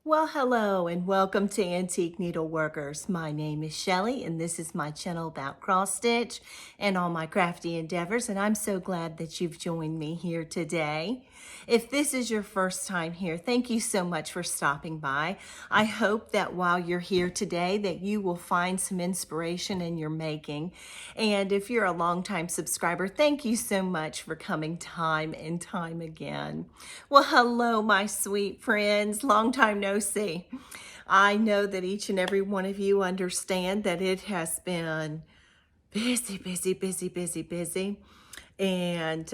Well, hello and welcome to Antique Needleworkers. My name is Shellie and this is my channel about cross stitch and all my crafty endeavors, and I'm so glad that you've joined me here today. If this is your first time here, thank you so much for stopping by. I hope that while you're here today that you will find some inspiration in your making. And if you're a longtime subscriber, thank you so much for coming time and time again. Well, hello, my sweet friends. Long time no see. I know that each and every one of you understand that it has been busy, busy, busy, busy, busy. And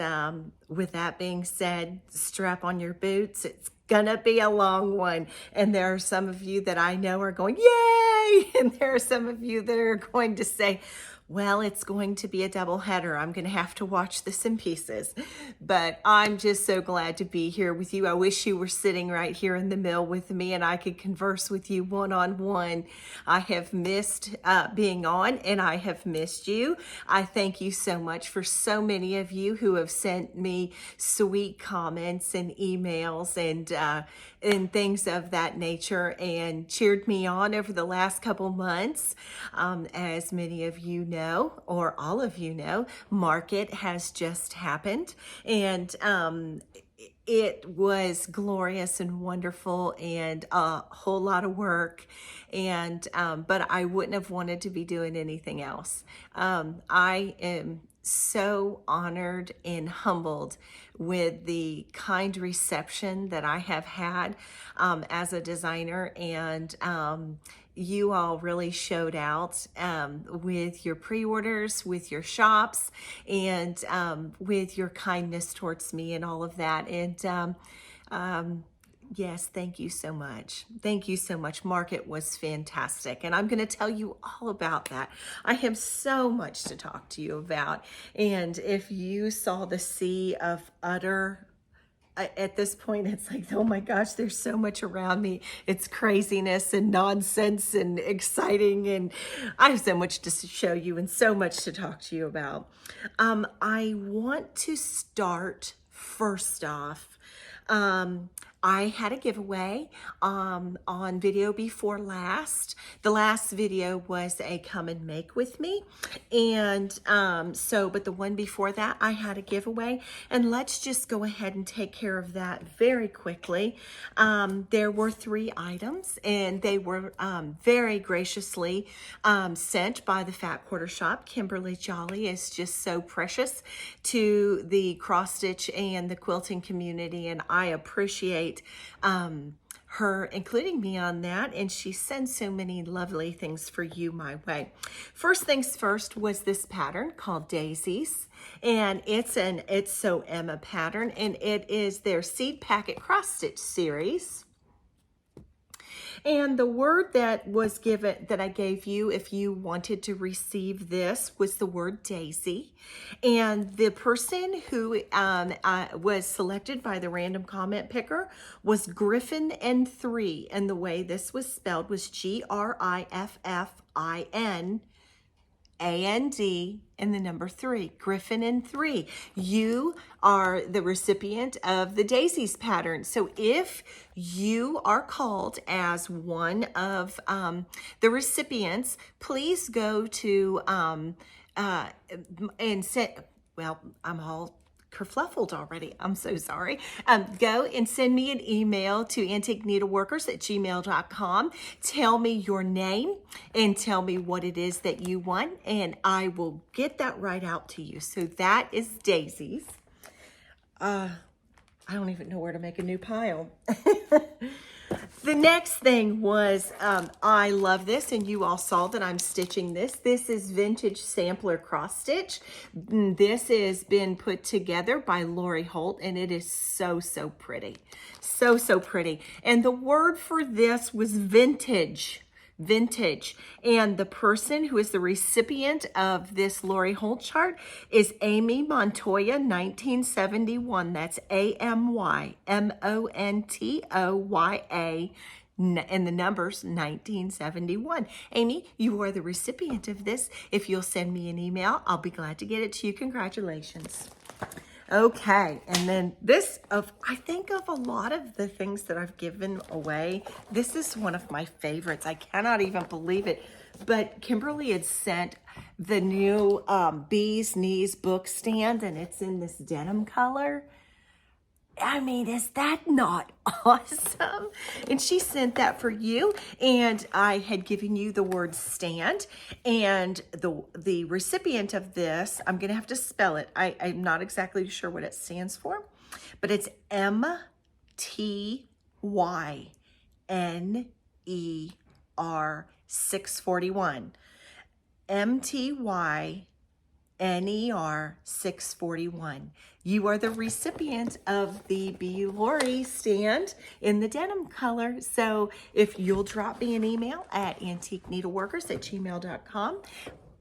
with that being said, strap on your boots. It's gonna be a long one. And there are some of you that I know are going, yay! And there are some of you that are going to say, well, it's going to be a double header. I'm going to have to watch this in pieces. But I'm just so glad to be here with you. I wish you were sitting right here in the mill with me and I could converse with you one-on-one. I have missed being on, and I have missed you. I thank you so much for so many of you who have sent me sweet comments and emails and things of that nature and cheered me on over the last couple months. As many of you know, or all of you know, market has just happened, and it was glorious and wonderful and a whole lot of work, and but I wouldn't have wanted to be doing anything else. I am so honored and humbled with the kind reception that I have had as a designer, and you all really showed out with your pre-orders, with your shops, and with your kindness towards me and all of that. And yes, thank you so much. Thank you so much. Market was fantastic. And I'm going to tell you all about that. I have so much to talk to you about. And if you saw the sea of utter, at this point, it's like, oh my gosh, there's so much around me. It's craziness and nonsense and exciting. And I have so much to show you and so much to talk to you about. I want to start first off. I had a giveaway on video before last. The last video was a come and make with me. And but the one before that, I had a giveaway. And let's just go ahead and take care of that very quickly. There were 3 items, and they were very graciously sent by the Fat Quarter Shop. Kimberly Jolly is just so precious to the cross stitch and the quilting community, and I appreciate her including me on that, and she sends so many lovely things for you my way. First things first was this pattern called Daisies, and it's So Emma pattern, and it is their seed packet cross stitch series. And the word that was given, that I gave you if you wanted to receive this, was the word daisy. And the person who was selected by the random comment picker was Griffin and 3. And the way this was spelled was Griffin and the number 3, Griffin and 3. You are the recipient of the Daisies pattern. So if you are called as one of the recipients, please go to and send, well, I'm all kerfluffled already. I'm so sorry. Go and send me an email to AntiqueNeedleworkers@gmail.com. Tell me your name and tell me what it is that you want, and I will get that right out to you. So that is Daisies. I don't even know where to make a new pile. The next thing was, I love this, and you all saw that I'm stitching this. This is Vintage Sampler Cross Stitch. This has been put together by Lori Holt, and it is so, so pretty. So, so pretty. And the word for this was vintage. Vintage. And the person who is the recipient of this Lori Holt chart is Amy Montoya, 1971. That's AMYMONTOYA, and the number's 1971. Amy, you are the recipient of this. If you'll send me an email, I'll be glad to get it to you. Congratulations. Okay, and then this, I think of a lot of the things that I've given away, this is one of my favorites. I cannot even believe it. But Kimberly had sent the new Bee's Knees book stand, and it's in this denim color. I mean, is that not awesome? And she sent that for you, and I had given you the word stand, and the recipient of this, I'm gonna have to spell it. I'm not exactly sure what it stands for, but it's MTYNER 641. MTYNER 641. You are the recipient of the B. Lori stand in the denim color. So if you'll drop me an email at AntiqueNeedleworkers@gmail.com,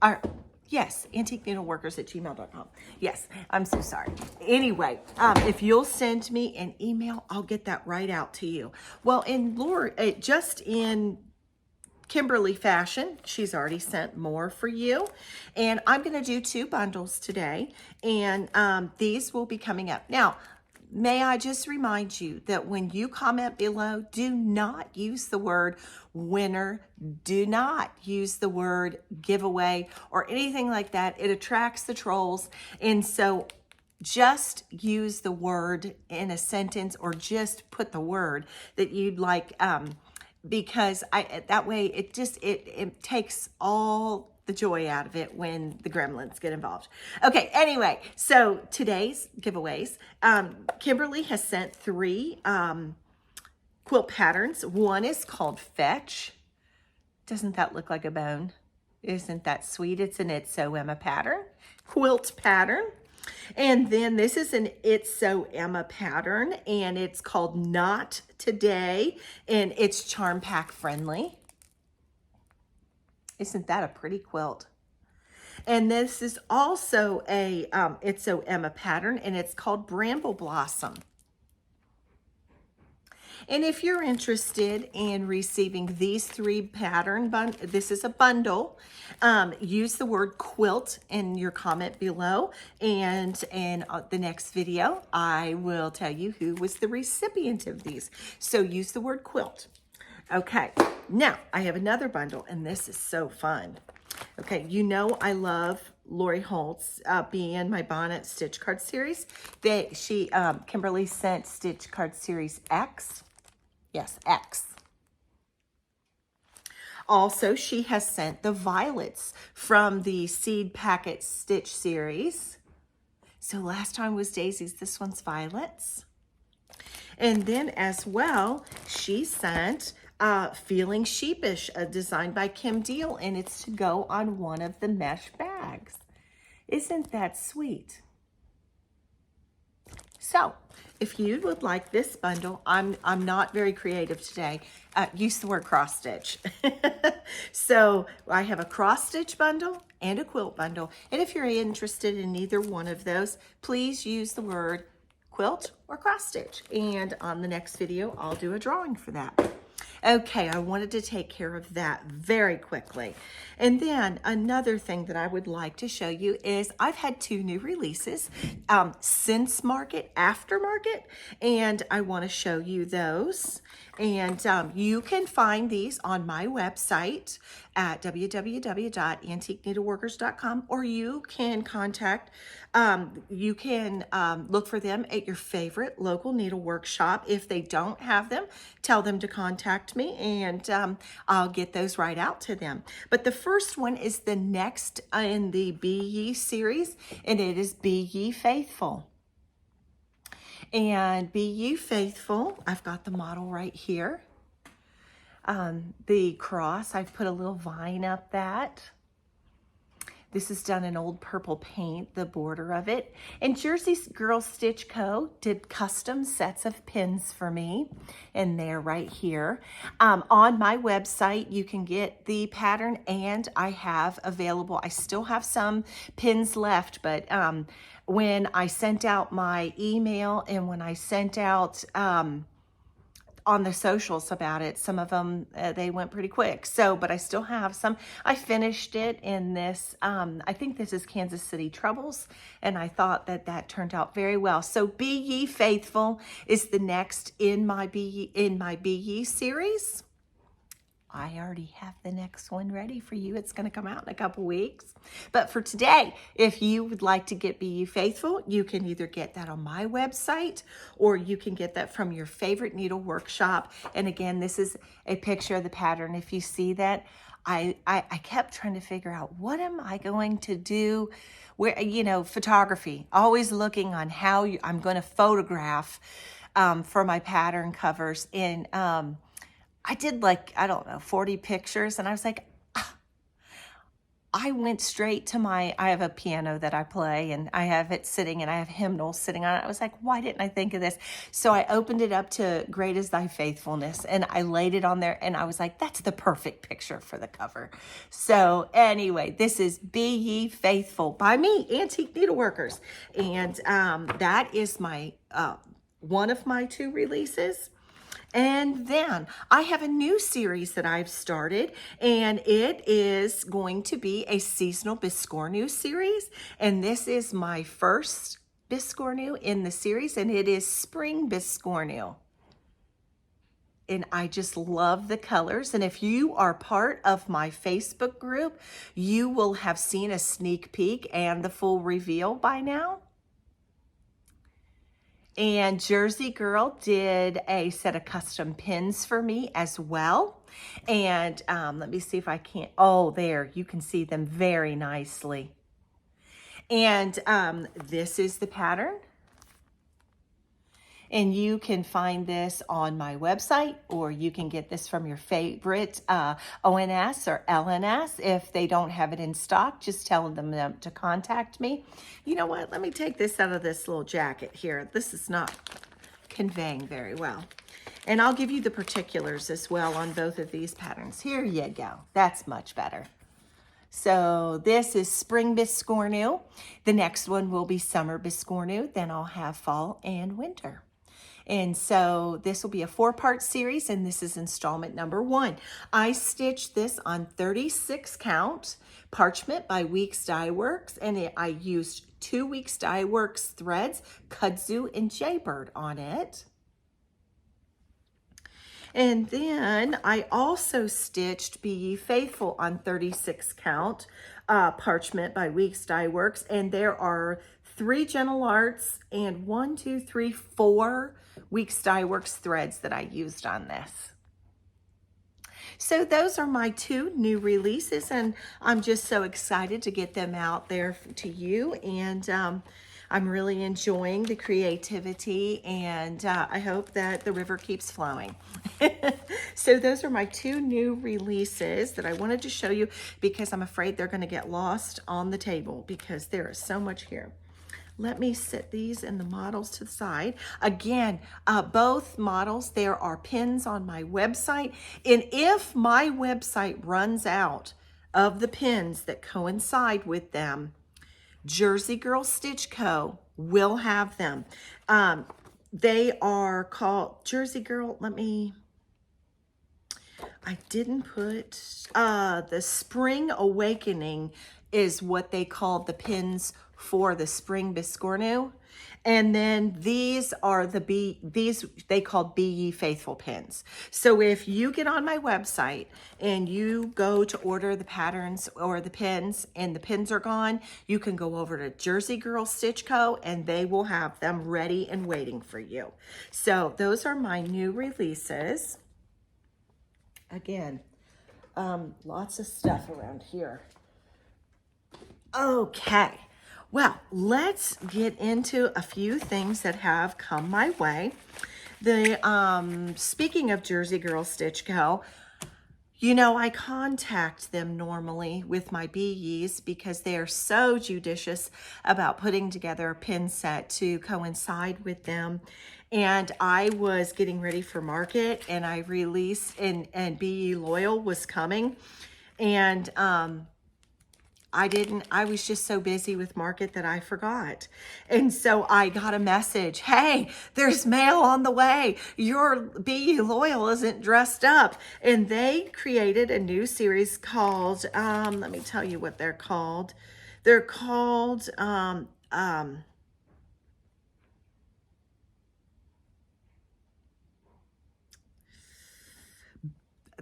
or yes, AntiqueNeedleworkers@gmail.com. Yes, I'm so sorry. Anyway, if you'll send me an email, I'll get that right out to you. Well, in Lori, just in Kimberly fashion, she's already sent more for you, and I'm going to do 2 bundles today, and these will be coming up. Now, may I just remind you that when you comment below, do not use the word winner, do not use the word giveaway or anything like that. It attracts the trolls, and so just use the word in a sentence, or just put the word that you'd like, because that way it takes all the joy out of it when the gremlins get involved. Okay, anyway, so today's giveaways, Kimberly has sent 3 quilt patterns. One is called Fetch. Doesn't that look like a bone? Isn't that sweet? It's an It's So Emma pattern, quilt pattern. And then this is an It's So Emma pattern, and it's called Not Today, and it's charm pack friendly. Isn't that a pretty quilt? And this is also a It's So Emma pattern, and it's called Bramble Blossom. And if you're interested in receiving these 3 pattern this is a bundle, use the word quilt in your comment below, and in the next video I will tell you who was the recipient of these. So use the word quilt. Okay, now I have another bundle, and this is so fun. Okay, you know I love Lori Holt's Be In My Bonnet Stitch Card Series. Kimberly sent Stitch Card Series X. Yes, X. Also, she has sent the violets from the Seed Packet Stitch series. So last time was daisies, this one's violets. And then as well, she sent Feeling Sheepish, designed by Kim Deal, and it's to go on one of the mesh bags. Isn't that sweet? So, if you would like this bundle, I'm not very creative today. Use the word cross stitch. So I have a cross stitch bundle and a quilt bundle. And if you're interested in either one of those, please use the word quilt or cross stitch. And on the next video, I'll do a drawing for that. Okay, I wanted to take care of that very quickly. And then another thing that I would like to show you is I've had 2 new releases since market, after market, and I want to show you those. And you can find these on my website at www.antiqueneedleworkers.com, or you can contact, look for them at your favorite local needlework shop. If they don't have them, tell them to contact me, and I'll get those right out to them. But the first one is the next in the Be Ye series, and it is Be Ye Faithful. And Be Ye Faithful, I've got the model right here. The cross, I've put a little vine up that. This is done in old purple paint, the border of it. And Jersey Girl Stitch Co. did custom sets of pins for me, and they're right here. On my website, you can get the pattern, and I have available, I still have some pins left, but when I sent out my email and when I sent out on the socials about it. Some of them, they went pretty quick. So, but I still have some. I finished it in this, I think this is Kansas City Troubles, and I thought that that turned out very well. So Be Ye Faithful is the next in my Be Ye series. I already have the next one ready for you. It's going to come out in a couple weeks. But for today, if you would like to get Be Ye Faithful, you can either get that on my website or you can get that from your favorite needle workshop. And again, this is a picture of the pattern. If you see that, I kept trying to figure out, what am I going to do? Where, you know, photography, always looking on how I'm going to photograph for my pattern covers. And I did like, I don't know, 40 pictures. And I was like, I went straight to I have a piano that I play and I have it sitting and I have hymnals sitting on it. I was like, why didn't I think of this? So I opened it up to Great is Thy Faithfulness and I laid it on there and I was like, that's the perfect picture for the cover. So anyway, this is Be Ye Faithful by me, Antique Needleworkers. And that is my, one of my 2 releases. And then I have a new series that I've started, and it is going to be a seasonal Biscornu series. And this is my first Biscornu in the series, and it is Spring Biscornu. And I just love the colors. And if you are part of my Facebook group, you will have seen a sneak peek and the full reveal by now. And Jersey Girl did a set of custom pins for me as well. And let me see if I can't, oh, there, you can see them very nicely. And this is the pattern. And you can find this on my website, or you can get this from your favorite ONS or LNS. If they don't have it in stock, just tell them to contact me. You know what? Let me take this out of this little jacket here. This is not conveying very well. And I'll give you the particulars as well on both of these patterns. Here you go. That's much better. So this is Spring Biscornu. The next one will be Summer Biscornu. Then I'll have Fall and Winter. And so this will be a 4-part series, and this is installment number 1. I stitched this on 36 count parchment by Weeks Dye Works, and I used 2 Weeks Dye Works threads, kudzu and jaybird on it. And then I also stitched Be Ye Faithful on 36 count parchment by Weeks Dye Works, and there are 3 Gentle Arts and 4 Weeks Dye Works threads that I used on this. So those are my 2 new releases, and I'm just so excited to get them out there to you. And I'm really enjoying the creativity, and I hope that the river keeps flowing. So those are my 2 new releases that I wanted to show you, because I'm afraid they're going to get lost on the table because there is so much here. Let me set these and the models to the side. Again, both models, there are pins on my website. And if my website runs out of the pins that coincide with them, Jersey Girl Stitch Co. will have them. They are called Jersey Girl. I didn't put, the Spring Awakening is what they called the pins for the Spring Biscornu. And then these are they called Be Ye Faithful pins. So if you get on my website and you go to order the patterns or the pins and the pins are gone, you can go over to Jersey Girl Stitch Co. and they will have them ready and waiting for you. So those are my new releases. Again, lots of stuff around here. Okay. Well, let's get into a few things that have come my way. Speaking of Jersey Girl Stitch Co., you know, I contact them normally with my BEs because they are so judicious about putting together a pin set to coincide with them. And I was getting ready for market, and I released, and BE Loyal was coming. And I was just so busy with market that I forgot. And so I got a message, hey, there's mail on the way. Your Be You Loyal isn't dressed up. And they created a new series called, let me tell you what they're called. They're called,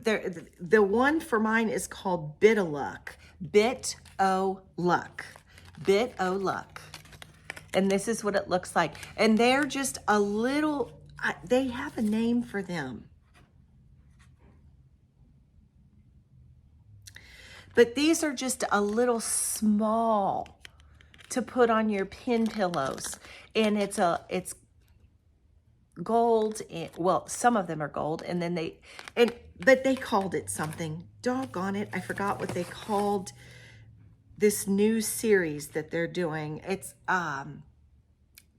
the one for mine is called Bit O' Luck. Bit O' Luck. Bit O' Luck. And this is what it looks like. And they're just a little, they have a name for them. But these are just a little small to put on your pin pillows. And it's gold, and, well, some of them are gold, and then but they called it something. Doggone it, I forgot what they called this new series that they're doing. It's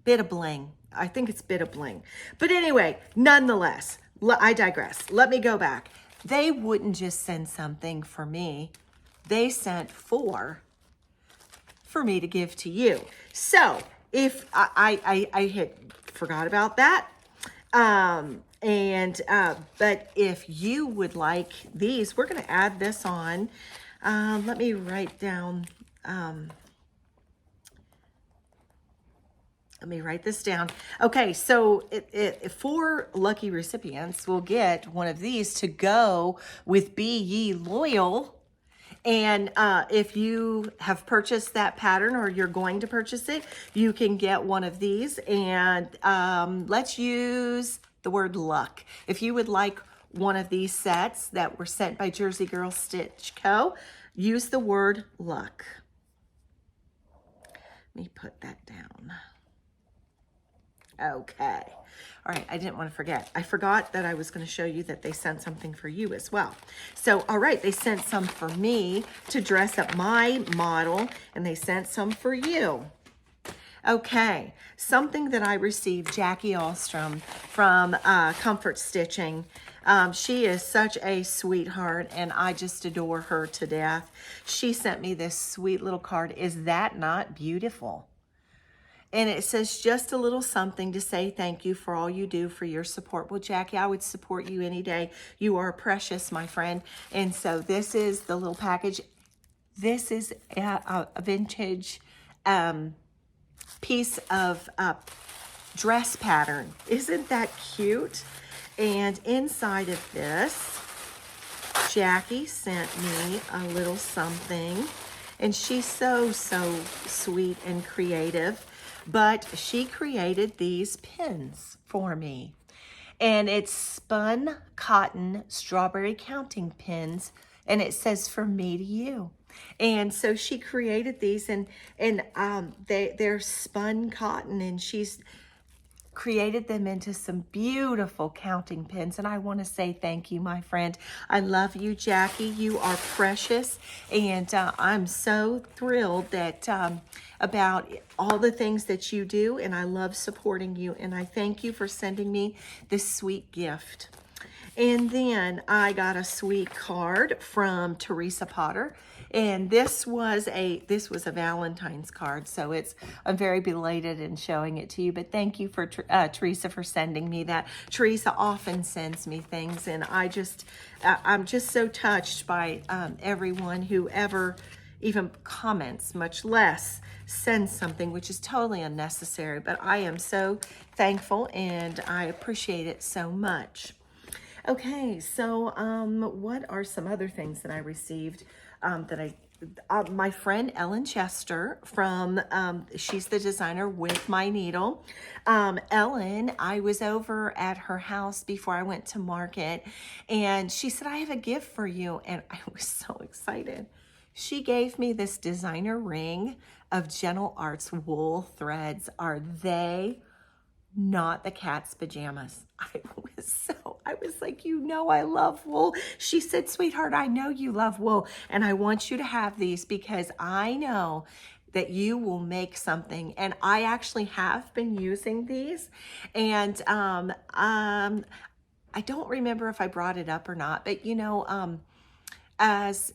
Bit of Bling. I think it's Bit of Bling. But anyway, nonetheless, I digress. Let me go back. They wouldn't just send something for me. They sent four for me to give to you. So if I had forgot about that. But if you would like these, we're going to add this on. Let me write down, let me write this down. Okay, so 4 lucky recipients will get one of these to go with Be Ye Loyal. And if you have purchased that pattern or you're going to purchase it, you can get one of these. And let's use the word luck. If you would like one of these sets that were sent by Jersey Girl Stitch Co., use the word luck. Let me put that down. Okay. All right, I didn't want to forget. I forgot that I was going to show you that they sent something for you as well. So, all right, they sent some for me to dress up my model, and they sent some for you. Okay, something that I received, Jackie Alstrom from Comfort Stitching. She is such a sweetheart, and I just adore her to death. She sent me this sweet little card. Is that not beautiful? And it says just a little something to say thank you for all you do for your support. Well, Jackie, I would support you any day. You are precious, my friend. And so this is the little package. This is a vintage piece of dress pattern. Isn't that cute? And inside of this, Jackie sent me a little something. And she's so sweet and creative. But she created these pins for me. And it's spun cotton strawberry counting pins. And it says for me to you. And so she created these, and they're spun cotton, and she's created them into some beautiful counting pins. And I want to say thank you, my friend. I love you, Jackie. You are precious. And I'm so thrilled that about all the things that you do. And I love supporting you. And I thank you for sending me this sweet gift. And then I got a sweet card from Teresa Potter. And this was a Valentine's card, so I'm very belated in showing it to you. But thank you for Teresa for sending me that. Teresa often sends me things, and I'm just so touched by everyone who ever even comments, much less sends something, which is totally unnecessary. But I am so thankful, and I appreciate it so much. Okay, so what are some other things that I received? My friend Ellen Chester from, she's the designer with my needle. Ellen, I was over at her house before I went to market, and she said, I have a gift for you. And I was so excited. She gave me this designer ring of Gentle Arts wool threads. Are they not the cat's pajamas? I was like, you know, I love wool. She said, sweetheart, I know you love wool, and I want you to have these because I know that you will make something. And I actually have been using these, and I don't remember if I brought it up or not, but you know, as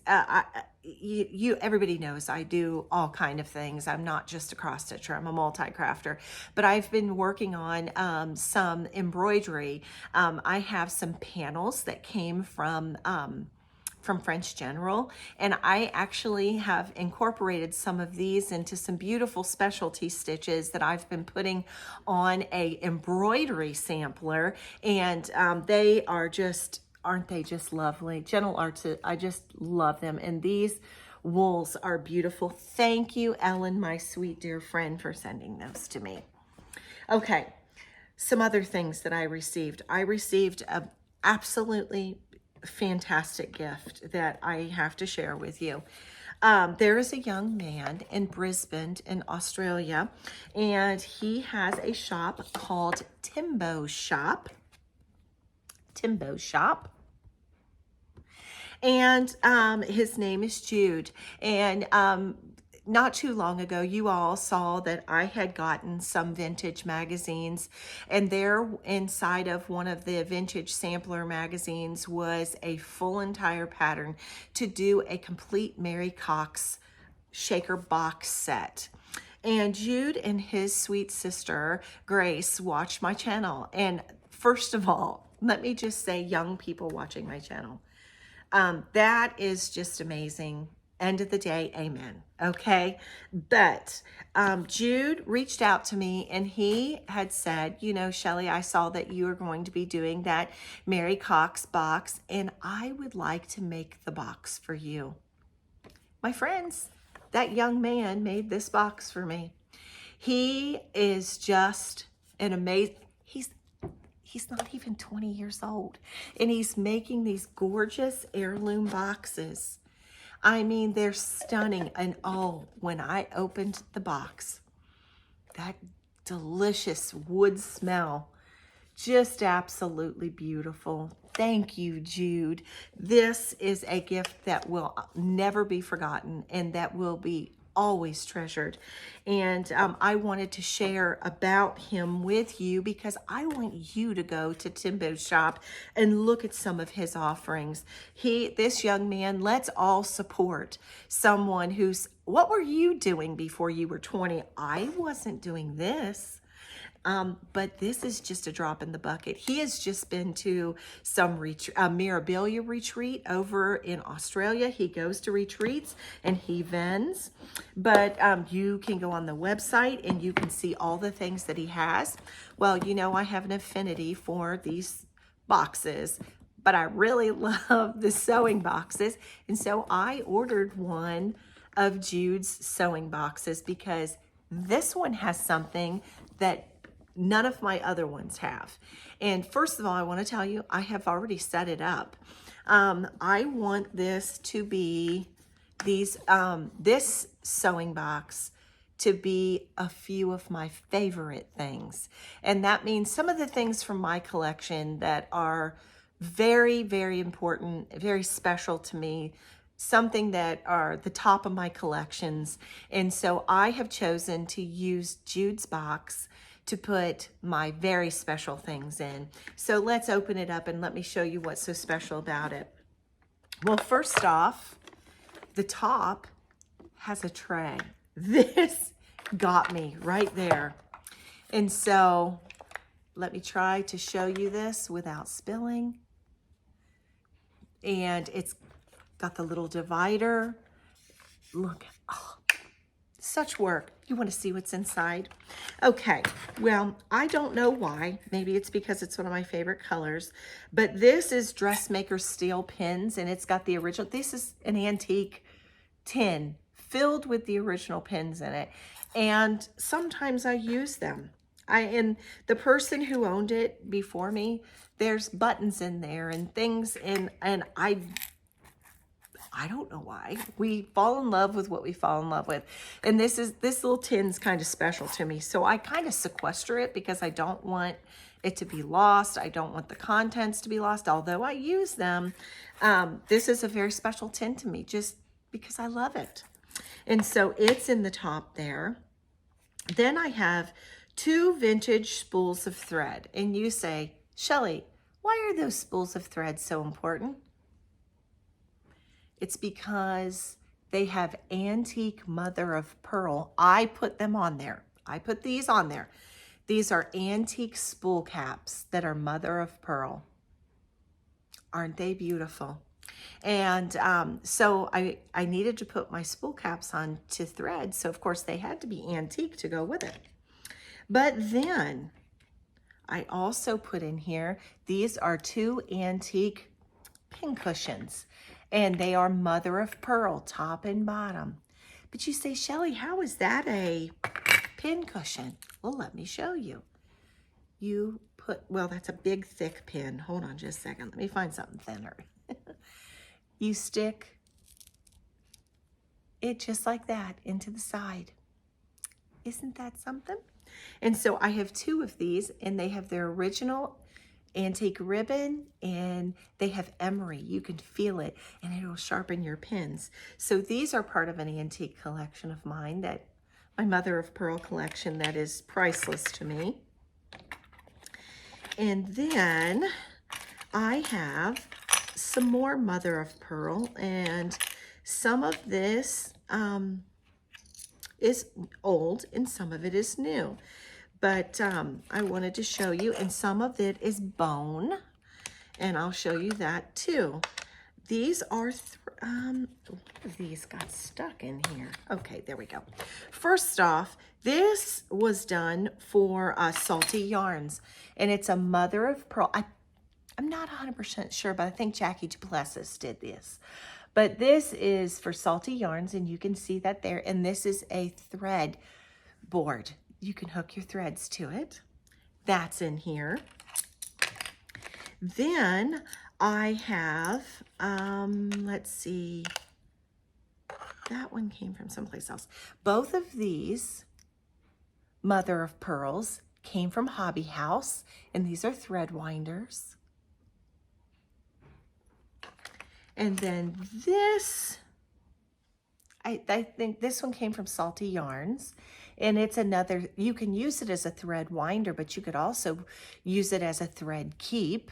everybody knows I do all kind of things. I'm not just a cross stitcher, I'm a multi-crafter, but I've been working on some embroidery. I have some panels that came from French General, and I actually have incorporated some of these into some beautiful specialty stitches that I've been putting on a embroidery sampler, and they are just, aren't they just lovely? Gentle Arts, I just love them, and these wools are beautiful. Thank you, Ellen, my sweet dear friend, for sending those to me. Okay, some other things that I received. I received a absolutely fantastic gift that I have to share with you. There is a young man in Brisbane in Australia, and he has a shop called Timbo Shop. And his name is Jude. And not too long ago, you all saw that I had gotten some vintage magazines, and there inside of one of the vintage sampler magazines was a full entire pattern to do a complete Mary Cox shaker box set. And Jude and his sweet sister, Grace, watched my channel. And first of all, let me just say, young people watching my channel, that is just amazing. End of the day, amen. Okay. But Jude reached out to me, and he had said, you know, Shellie, I saw that you are going to be doing that Mary Cox box, and I would like to make the box for you. My friends, that young man made this box for me. He is just an amazing, he's not even 20 years old, and he's making these gorgeous heirloom boxes. I mean, they're stunning. And oh, when I opened the box, that delicious wood smell, just absolutely beautiful. Thank you, Jude. This is a gift that will never be forgotten, and that will be always treasured. And I wanted to share about him with you because I want you to go to Timbo's shop and look at some of his offerings. This young man, let's all support someone who's, what were you doing before you were 20? I wasn't doing this. But this is just a drop in the bucket. He has just been to some Mirabilia retreat over in Australia. He goes to retreats and he vends. But you can go on the website and you can see all the things that he has. Well, you know, I have an affinity for these boxes, but I really love the sewing boxes. And so I ordered one of Jude's sewing boxes because this one has something that none of my other ones have. And first of all, I want to tell you, I have already set it up. I want this to be this sewing box to be a few of my favorite things. And that means some of the things from my collection that are very, very important, very special to me, something that are the top of my collections. And so I have chosen to use Jude's box to put my very special things in. So let's open it up and let me show you what's so special about it. Well, first off, the top has a tray. This got me right there. And so let me try to show you this without spilling. And it's got the little divider. Look, oh, such work. You want to see what's inside? Okay, well, I don't know why. Maybe it's because it's one of my favorite colors, but this is Dressmaker steel pins, and it's got the original. This is an antique tin filled with the original pins in it, and sometimes I use them. And the person who owned it before me, there's buttons in there and things, and I don't know why. We fall in love with what we fall in love with. And this little tin's kind of special to me. So I kind of sequester it because I don't want it to be lost. I don't want the contents to be lost, although I use them. This is a very special tin to me just because I love it. And so it's in the top there. Then I have 2 vintage spools of thread. And you say, Shellie, why are those spools of thread so important? It's because they have antique mother of pearl. I put them on there. I put these on there. These are antique spool caps that are mother of pearl. Aren't they beautiful? And so I needed to put my spool caps on to thread. So of course they had to be antique to go with it. But then I also put in here, these are 2 antique pin cushions, and they are mother of pearl, top and bottom. But you say, Shellie, how is that a pin cushion? Well, let me show you. You put, well, that's a big thick pin. Hold on just a second. Let me find something thinner. You stick it just like that into the side. Isn't that something? And so I have 2 of these, and they have their original antique ribbon, and they have emery. You can feel it, and it'll sharpen your pins. So these are part of an antique collection of mine, that my mother of pearl collection, that is priceless to me. And then I have some more mother of pearl, and some of this is old and some of it is new, but I wanted to show you, and some of it is bone, and I'll show you that too. These are one of these got stuck in here. Okay, there we go. First off, this was done for Salty Yarns, and it's a mother of pearl. I'm not 100% sure, but I think Jackie Duplessis did this. But this is for Salty Yarns, and you can see that there. And this is a thread board. You can hook your threads to it. That's in here. Then I have, let's see, that one came from someplace else. Both of these mother of pearls came from Hobby House, and these are thread winders. And then this, I think this one came from Salty Yarns, and it's another, you can use it as a thread winder, but you could also use it as a thread keep.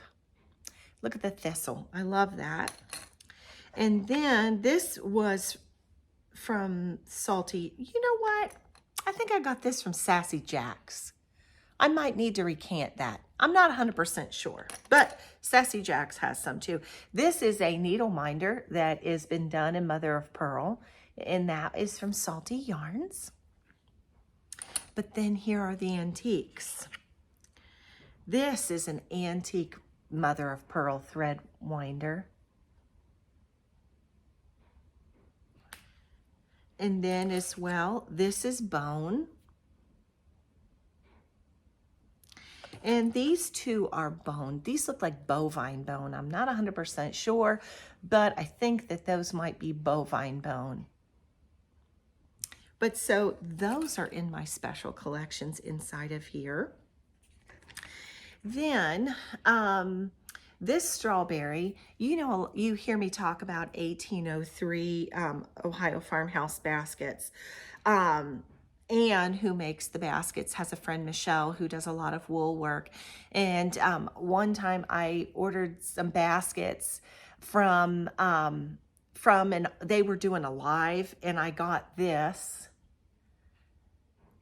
Look at the thistle, I love that. And then this was from Salty, you know what? I think I got this from Sassy Jack's. I might need to recant that. I'm not 100% sure, but Sassy Jack's has some too. This is a needle minder that has been done in mother of pearl, and that is from Salty Yarns. But then here are the antiques. This is an antique mother of pearl thread winder. And then as well, this is bone. And these 2 are bone. These look like bovine bone. I'm not 100% sure, but I think that those might be bovine bone. But so those are in my special collections inside of here. Then this strawberry, you know, you hear me talk about 1803 Ohio farmhouse baskets. Anne, who makes the baskets, has a friend, Michelle, who does a lot of wool work. And one time I ordered some baskets from and they were doing a live, and I got this.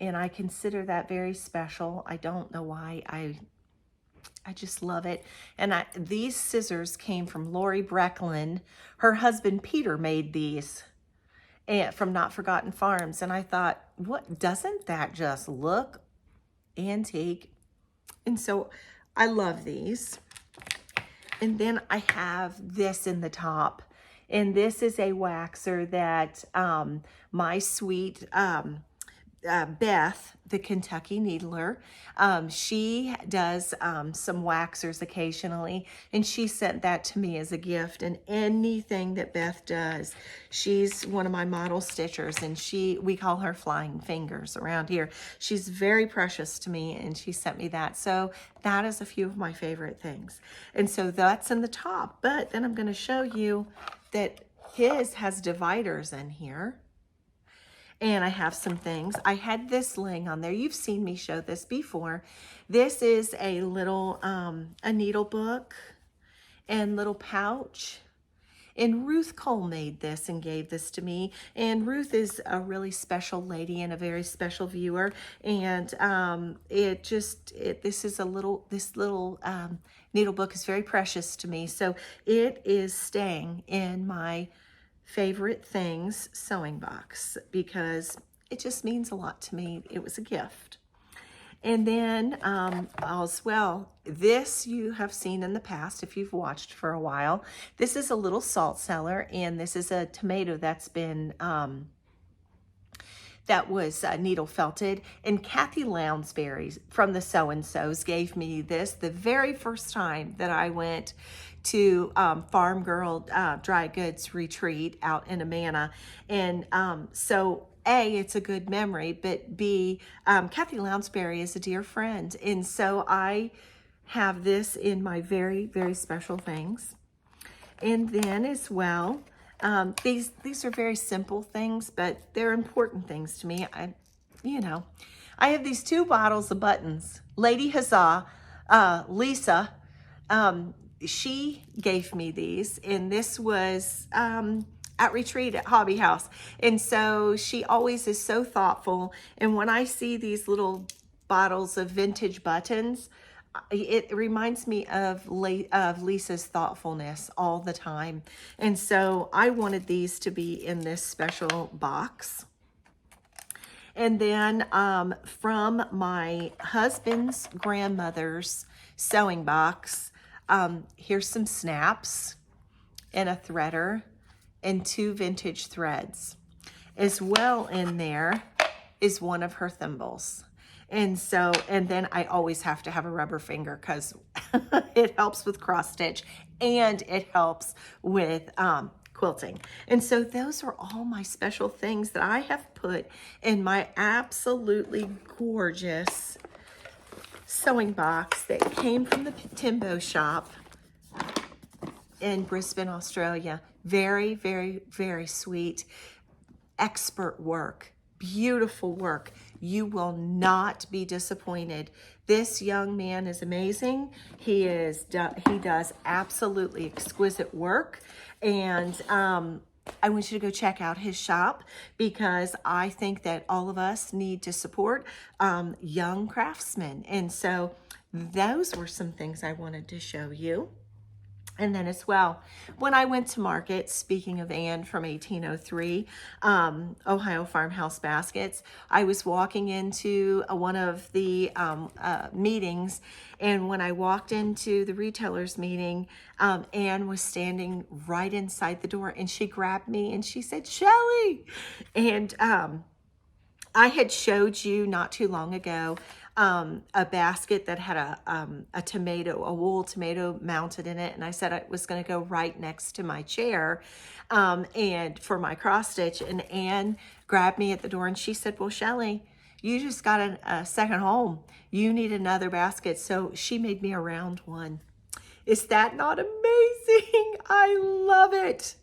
And I consider that very special. I don't know why. I just love it. And these scissors came from Lori Brecklin. Her husband, Peter, made these. And from Not Forgotten Farms, and I thought, what, doesn't that just look antique? And so I love these. And then I have this in the top, and this is a waxer that my sweet Beth, the Kentucky needler, she does some waxers occasionally, and she sent that to me as a gift. And anything that Beth does, she's one of my model stitchers, and we call her Flying Fingers around here. She's very precious to me, and she sent me that. So that is a few of my favorite things. And so that's in the top, but then I'm going to show you that his has dividers in here. And I have some things. I had this laying on there. You've seen me show this before. This is a little, a needle book and little pouch. And Ruth Cole made this and gave this to me. And Ruth is a really special lady and a very special viewer. And this little needle book is very precious to me. So it is staying in my favorite things sewing box because it just means a lot to me. It was a gift. And then as well, this you have seen in the past if you've watched for a while. This is a little salt cellar, and this is a tomato that's been that was needle felted. And Kathy Lounsbury from the Sew and Sews gave me this the very first time that I went to Farm Girl Dry Goods Retreat out in Amana. And so A, it's a good memory, but B, Kathy Lounsbury is a dear friend. And so I have this in my very, very special things. And then as well, these are very simple things, but they're important things to me. I have these 2 bottles of buttons. Lady Huzzah, Lisa, she gave me these, and this was at retreat at Hobby House. And so she always is so thoughtful. And when I see these little bottles of vintage buttons, it reminds me of Lisa's thoughtfulness all the time. And so I wanted these to be in this special box. And then from my husband's grandmother's sewing box, here's some snaps and a threader and 2 vintage threads. As well in there is one of her thimbles. And then I always have to have a rubber finger because it helps with cross stitch and it helps with quilting. And so those are all my special things that I have put in my absolutely gorgeous sewing box that came from the Timbo shop in Brisbane, Australia. Very, very, very sweet, expert work, beautiful work. You will not be disappointed. This young man is amazing. He does absolutely exquisite work. And I want you to go check out his shop because I think that all of us need to support young craftsmen. And so those were some things I wanted to show you. And then as well, when I went to market, speaking of Anne from 1803, Ohio Farmhouse Baskets, I was walking into one of the meetings, and when I walked into the retailers meeting, Anne was standing right inside the door, and she grabbed me and she said, "Shellie!" And I had showed you not too long ago a basket that had a wool tomato mounted in it, and I said it was going to go right next to my chair and for my cross stitch. And Anne grabbed me at the door and she said, "Well, Shellie, you just got a second home. You need another basket." So she made me a round one. Is that not amazing? I love it.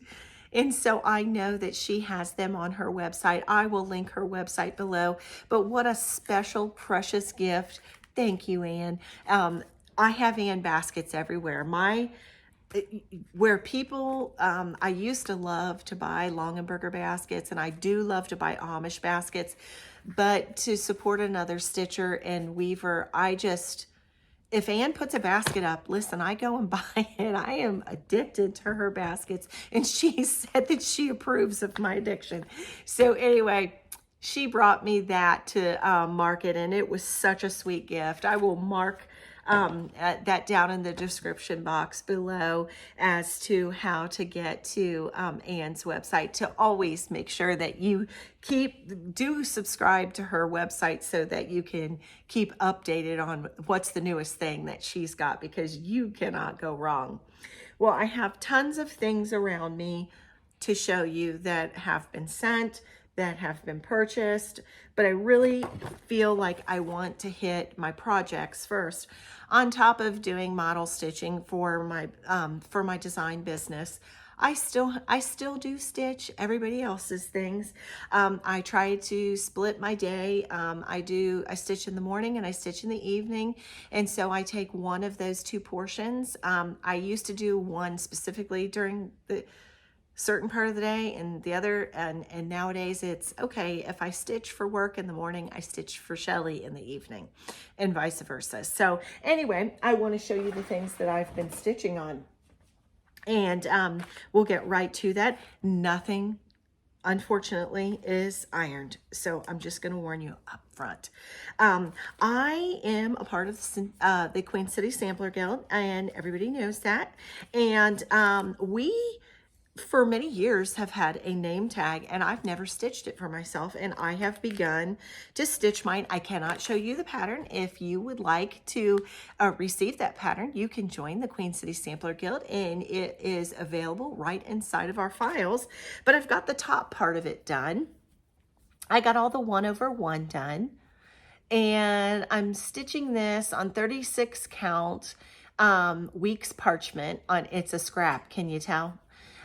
And so I know that she has them on her website. I will link her website below. But what a special, precious gift. Thank you, Anne. I have Anne baskets everywhere. Where people, I used to love to buy Longenberger baskets, and I do love to buy Amish baskets. But to support another stitcher and weaver, if Anne puts a basket up, listen, I go and buy it. I am addicted to her baskets. And she said that she approves of my addiction. So anyway, she brought me that to market, and it was such a sweet gift. I will mark that down in the description box below as to how to get to Anne's website, to always make sure that you do subscribe to her website so that you can keep updated on what's the newest thing that she's got, because you cannot go wrong. Well, I have tons of things around me to show you that have been sent, that have been purchased, but I really feel like I want to hit my projects first. On top of doing model stitching for my design business, I still do stitch everybody else's things. I try to split my day. I stitch in the morning and I stitch in the evening, and so I take one of those 2 portions. I used to do one specifically during certain part of the day and the other, and nowadays it's okay, if I stitch for work in the morning, I stitch for Shellie in the evening, and vice versa. So anyway, I want to show you the things that I've been stitching on, and we'll get right to that. Nothing, unfortunately, is ironed, so I'm just going to warn you up front. I am a part of the Queen City Sampler Guild, and everybody knows that, and we for many years have had a name tag, and I've never stitched it for myself, and I have begun to stitch mine. I cannot show you the pattern. If you would like to receive that pattern, you can join the Queen City Sampler Guild, and it is available right inside of our files. But I've got the top part of it done. I got all the 1/1 done, and I'm stitching this on 36 count weeks parchment. It's a scrap, can you tell?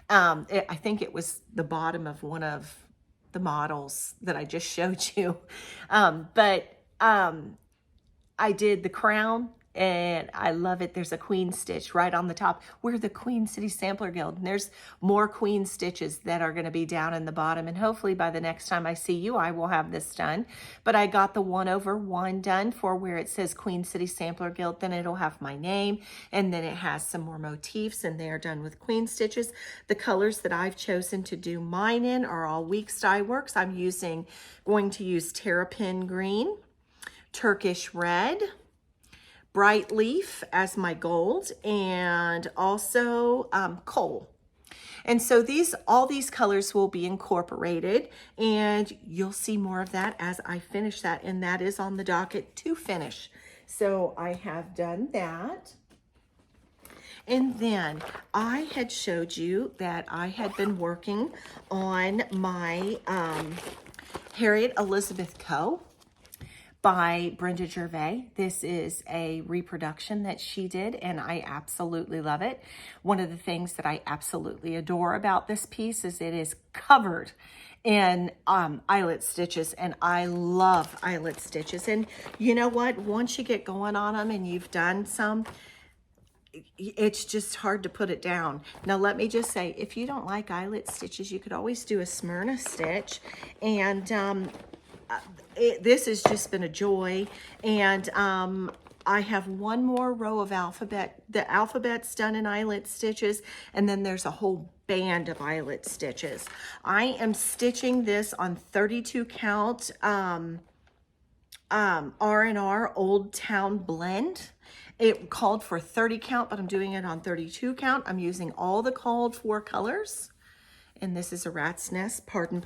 I think it was the bottom of one of the models that I just showed you. I did the crown, and I love it. There's a queen stitch right on the top. We're the Queen City Sampler Guild, and there's more queen stitches that are going to be down in the bottom, and hopefully by the next time I see you, I will have this done. But I got the 1/1 done for where it says Queen City Sampler Guild, then it'll have my name, and then it has some more motifs, and they are done with queen stitches. The colors that I've chosen to do mine in are all Weeks Dye Works. I'm going to use Terrapin Green, Turkish Red, Bright Leaf as my gold, and also coal. And so all these colors will be incorporated, and you'll see more of that as I finish that, and that is on the docket to finish. So I have done that. And then I had showed you that I had been working on my Harriet Elizabeth Coe by Brenda Gervais. This is a reproduction that she did, and I absolutely love it. One of the things that I absolutely adore about this piece is it is covered in eyelet stitches, and I love eyelet stitches. And you know what? Once you get going on them and you've done some, it's just hard to put it down. Now, let me just say, if you don't like eyelet stitches, you could always do a Smyrna stitch, and this has just been a joy. And I have one more row of alphabet. The alphabet's done in eyelet stitches, and then there's a whole band of eyelet stitches. I am stitching this on 32 count R&R Old Town Blend. It called for 30 count, but I'm doing it on 32 count. I'm using all the called for colors. And this is a rat's nest, pardon.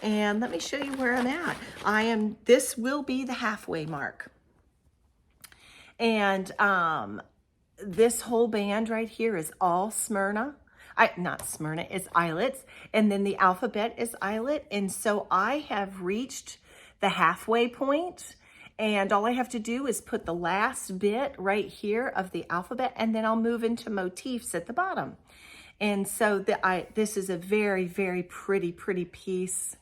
And let me show you where I'm at. This will be the halfway mark. And this whole band right here is all Smyrna. Not Smyrna, it's eyelets. And then the alphabet is eyelet. And so I have reached the halfway point, and all I have to do is put the last bit right here of the alphabet, and then I'll move into motifs at the bottom. And so this is a very, very pretty piece.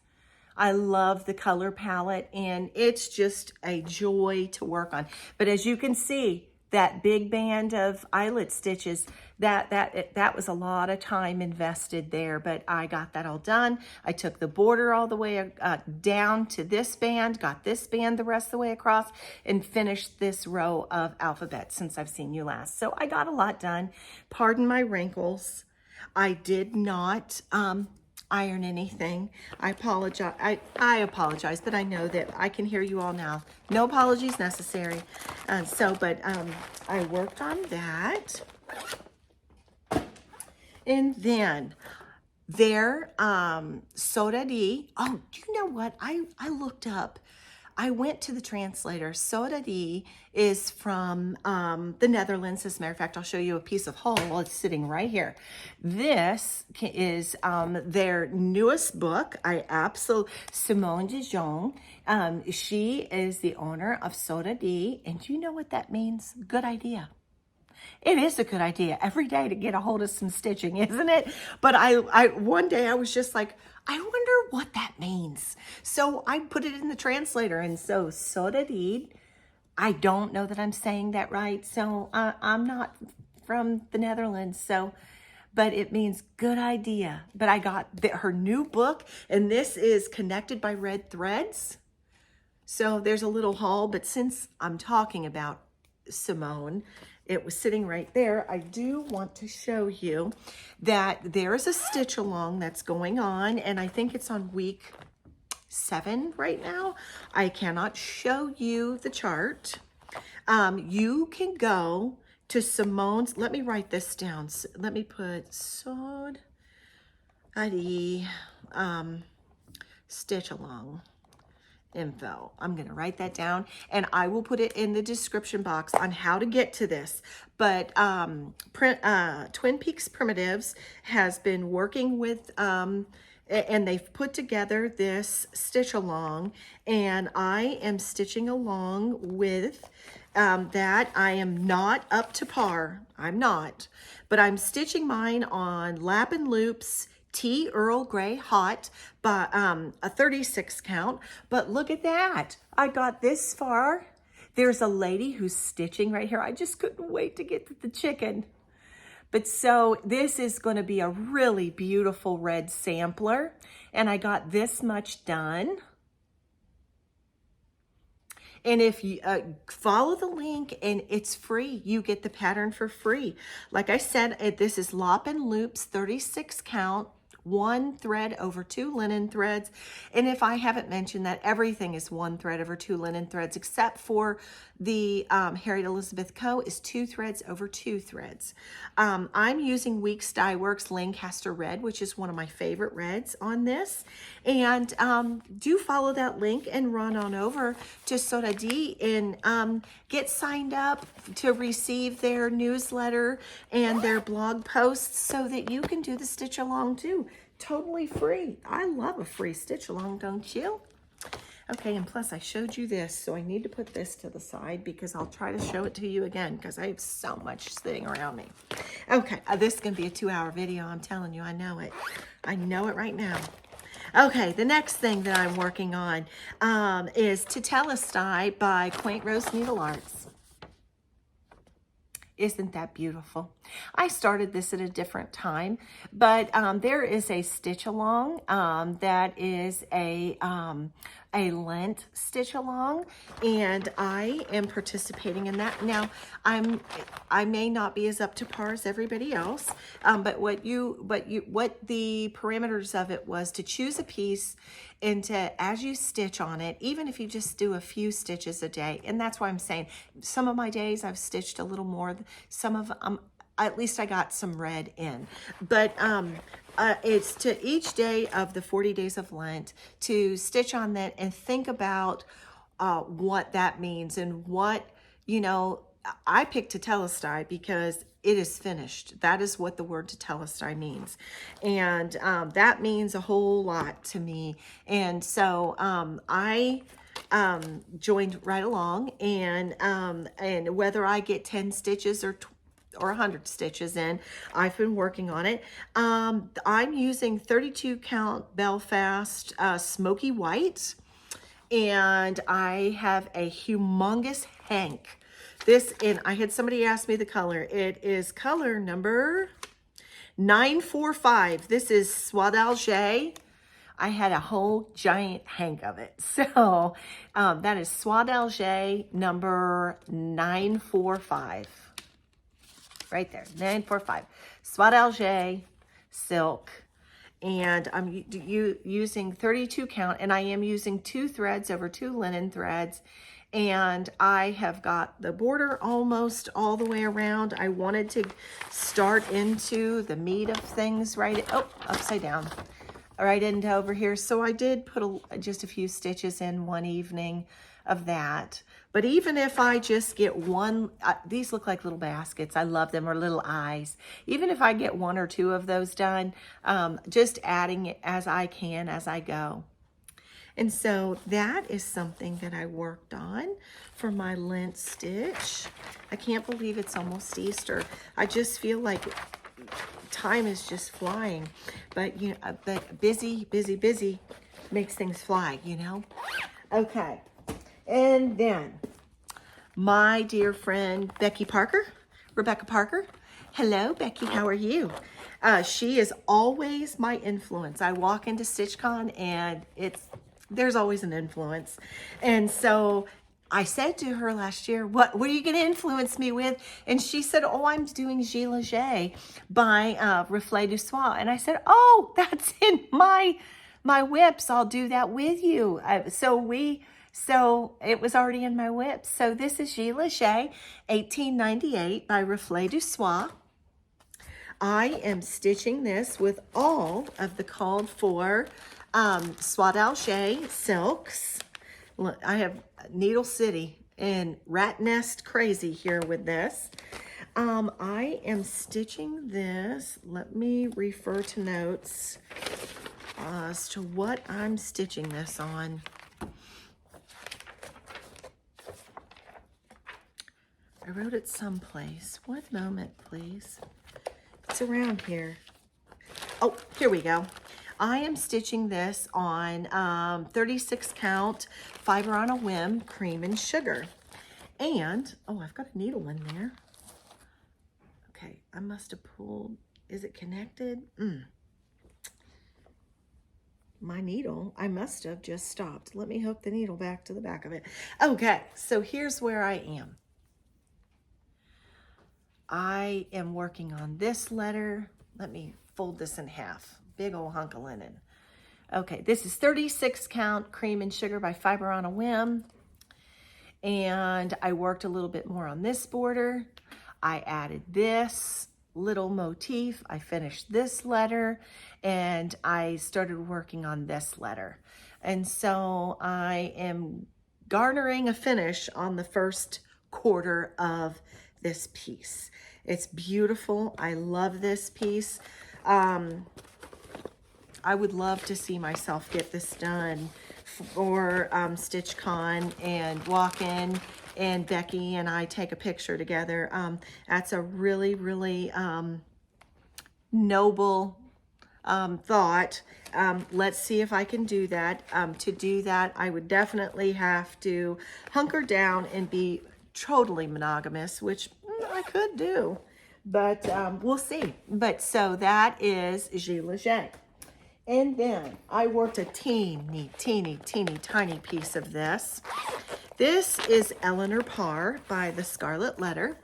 I love the color palette, and it's just a joy to work on. But as you can see, that big band of eyelet stitches, that was a lot of time invested there, but I got that all done. I took the border all the way down to this band, got this band the rest of the way across, and finished this row of alphabet since I've seen you last. So I got a lot done. Pardon my wrinkles. I did not iron anything. I apologize. I apologize, but I know that I can hear you all now. No apologies necessary. I worked on that. And then Soed Idee. Oh, do you know what? I looked up. I went to the translator. Soed Idee is from the Netherlands. As a matter of fact, I'll show you a piece of Holt. It's sitting right here. This is their newest book. Simone de Jong. She is the owner of Soed Idee. And do you know what that means? Good idea. It is a good idea every day to get a hold of some stitching, isn't it? But one day I was just like, I wonder what that means. So I put it in the translator, and so Soed Idee, I don't know that I'm saying that right. So I'm not from the Netherlands. So, but it means good idea. But I got her new book, and this is Connected by Red Threads. So there's a little haul, but since I'm talking about Simone, it was sitting right there. I do want to show you that there is a stitch along that's going on, and I think it's on week 7 right now. I cannot show you the chart. You can go to Simone's, let me write this down. Let me put Soed Idee stitch along info. I'm going to write that down, and I will put it in the description box on how to get to this. But Twin Peaks Primitives has been working with and they've put together this stitch along, and I am stitching along with that. I am not up to par. I'm not, but I'm stitching mine on Lap and Loops Tea Earl Grey Hot, by a 36 count. But look at that. I got this far. There's a lady who's stitching right here. I just couldn't wait to get to the chicken. But so this is going to be a really beautiful red sampler. And I got this much done. And if you follow the link, and it's free, you get the pattern for free. Like I said, this is Lop and Loops 36 count. 1 thread over 2 linen threads. And if I haven't mentioned that, everything is 1 thread over 2 linen threads, except for the Harriet Elizabeth Co. is 2 threads over 2 threads. I'm using Weeks Dye Works Lancaster Red, which is one of my favorite reds on this. And do follow that link and run on over to Soed Idee and get signed up to receive their newsletter and their blog posts so that you can do the stitch along too. Totally free. I love a free stitch along, don't you? Okay, and plus I showed you this, so I need to put this to the side because I'll try to show it to you again because I have so much sitting around me. Okay, this is going to be a 2-hour video. I'm telling you, I know it. I know it right now. Okay, the next thing that I'm working on is Tetelestai by Quaint Rose Needle Arts. Isn't that beautiful? I started this at a different time, but there is a stitch along that is a Lent stitch along, and I am participating in that. Now, I may not be as up to par as everybody else, but what the parameters of it was to choose a piece and to, as you stitch on it, even if you just do a few stitches a day, and that's why I'm saying some of my days I've stitched a little more, some of at least I got some red in, but it's to each day of the 40 days of Lent to stitch on that and think about what that means and what, you know, I picked Tetelestai because it is finished. That is what the word Tetelestai means. And that means a whole lot to me. And so I joined right along, and whether I get 10 stitches or 100 stitches in, I've been working on it. I'm using 32 count Belfast Smoky White, and I have a humongous hank. This, and I had somebody ask me the color. It is color number 945. This is Soed Idee. I had a whole giant hank of it. So that is Soed Idee number 945. Right there, 945. Soed Idee silk. And I'm using 32 count, and I am using 2 threads over 2 linen threads. And I have got the border almost all the way around. I wanted to start into the meat of things upside down, right into over here. So I did put just a few stitches in one evening of that. But even if I just get one, these look like little baskets. I love them, or little eyes. Even if I get 1 or 2 of those done, just adding it as I can as I go. And so that is something that I worked on for my Lent stitch. I can't believe it's almost Easter. I just feel like time is just flying. But you know, but busy makes things fly, you know? Okay. And then my dear friend Rebecca Parker. Hello, Becky, how are you? She is always my influence. I walk into StitchCon and there's always an influence. And so I said to her last year, what are you going to influence me with? And she said, oh, I'm doing Gilles Leger by Reflet du Soie. And I said, oh, that's in my whips. I'll do that with you. So it was already in my whips. So this is Gilles Leger, 1898 by Reflet du Soie. I am stitching this with all of the called for Soie d'Alger silks. I have Needle City and Rat Nest crazy here with this. I am stitching this. Let me refer to notes as to what I'm stitching this on. I wrote it someplace. One moment, please. It's around here. Oh, here we go. I am stitching this on 36 count fiber on a whim cream and sugar. And, oh, I've got a needle in there. Okay, I must have pulled, is it connected? My needle, I must have just stopped. Let me hook the needle back to the back of it. Okay, so here's where I am. I am working on this letter. Let me fold this in half. Big old hunk of linen. Okay, this is 36 count cream and sugar by Fiber on a Whim. And I worked a little bit more on this border. I added this little motif. I finished this letter and I started working on this letter. And so I am garnering a finish on the first quarter of this piece. It's beautiful. I love this piece. I would love to see myself get this done for StitchCon and walk in and Becky and I take a picture together. That's a really, really noble thought. Let's see if I can do that. To do that, I would definitely have to hunker down and be totally monogamous, which I could do, but we'll see. But so that is Gilles Leger. And then I worked a teeny tiny piece of this. This is Eleanor Parr by the Scarlet Letter.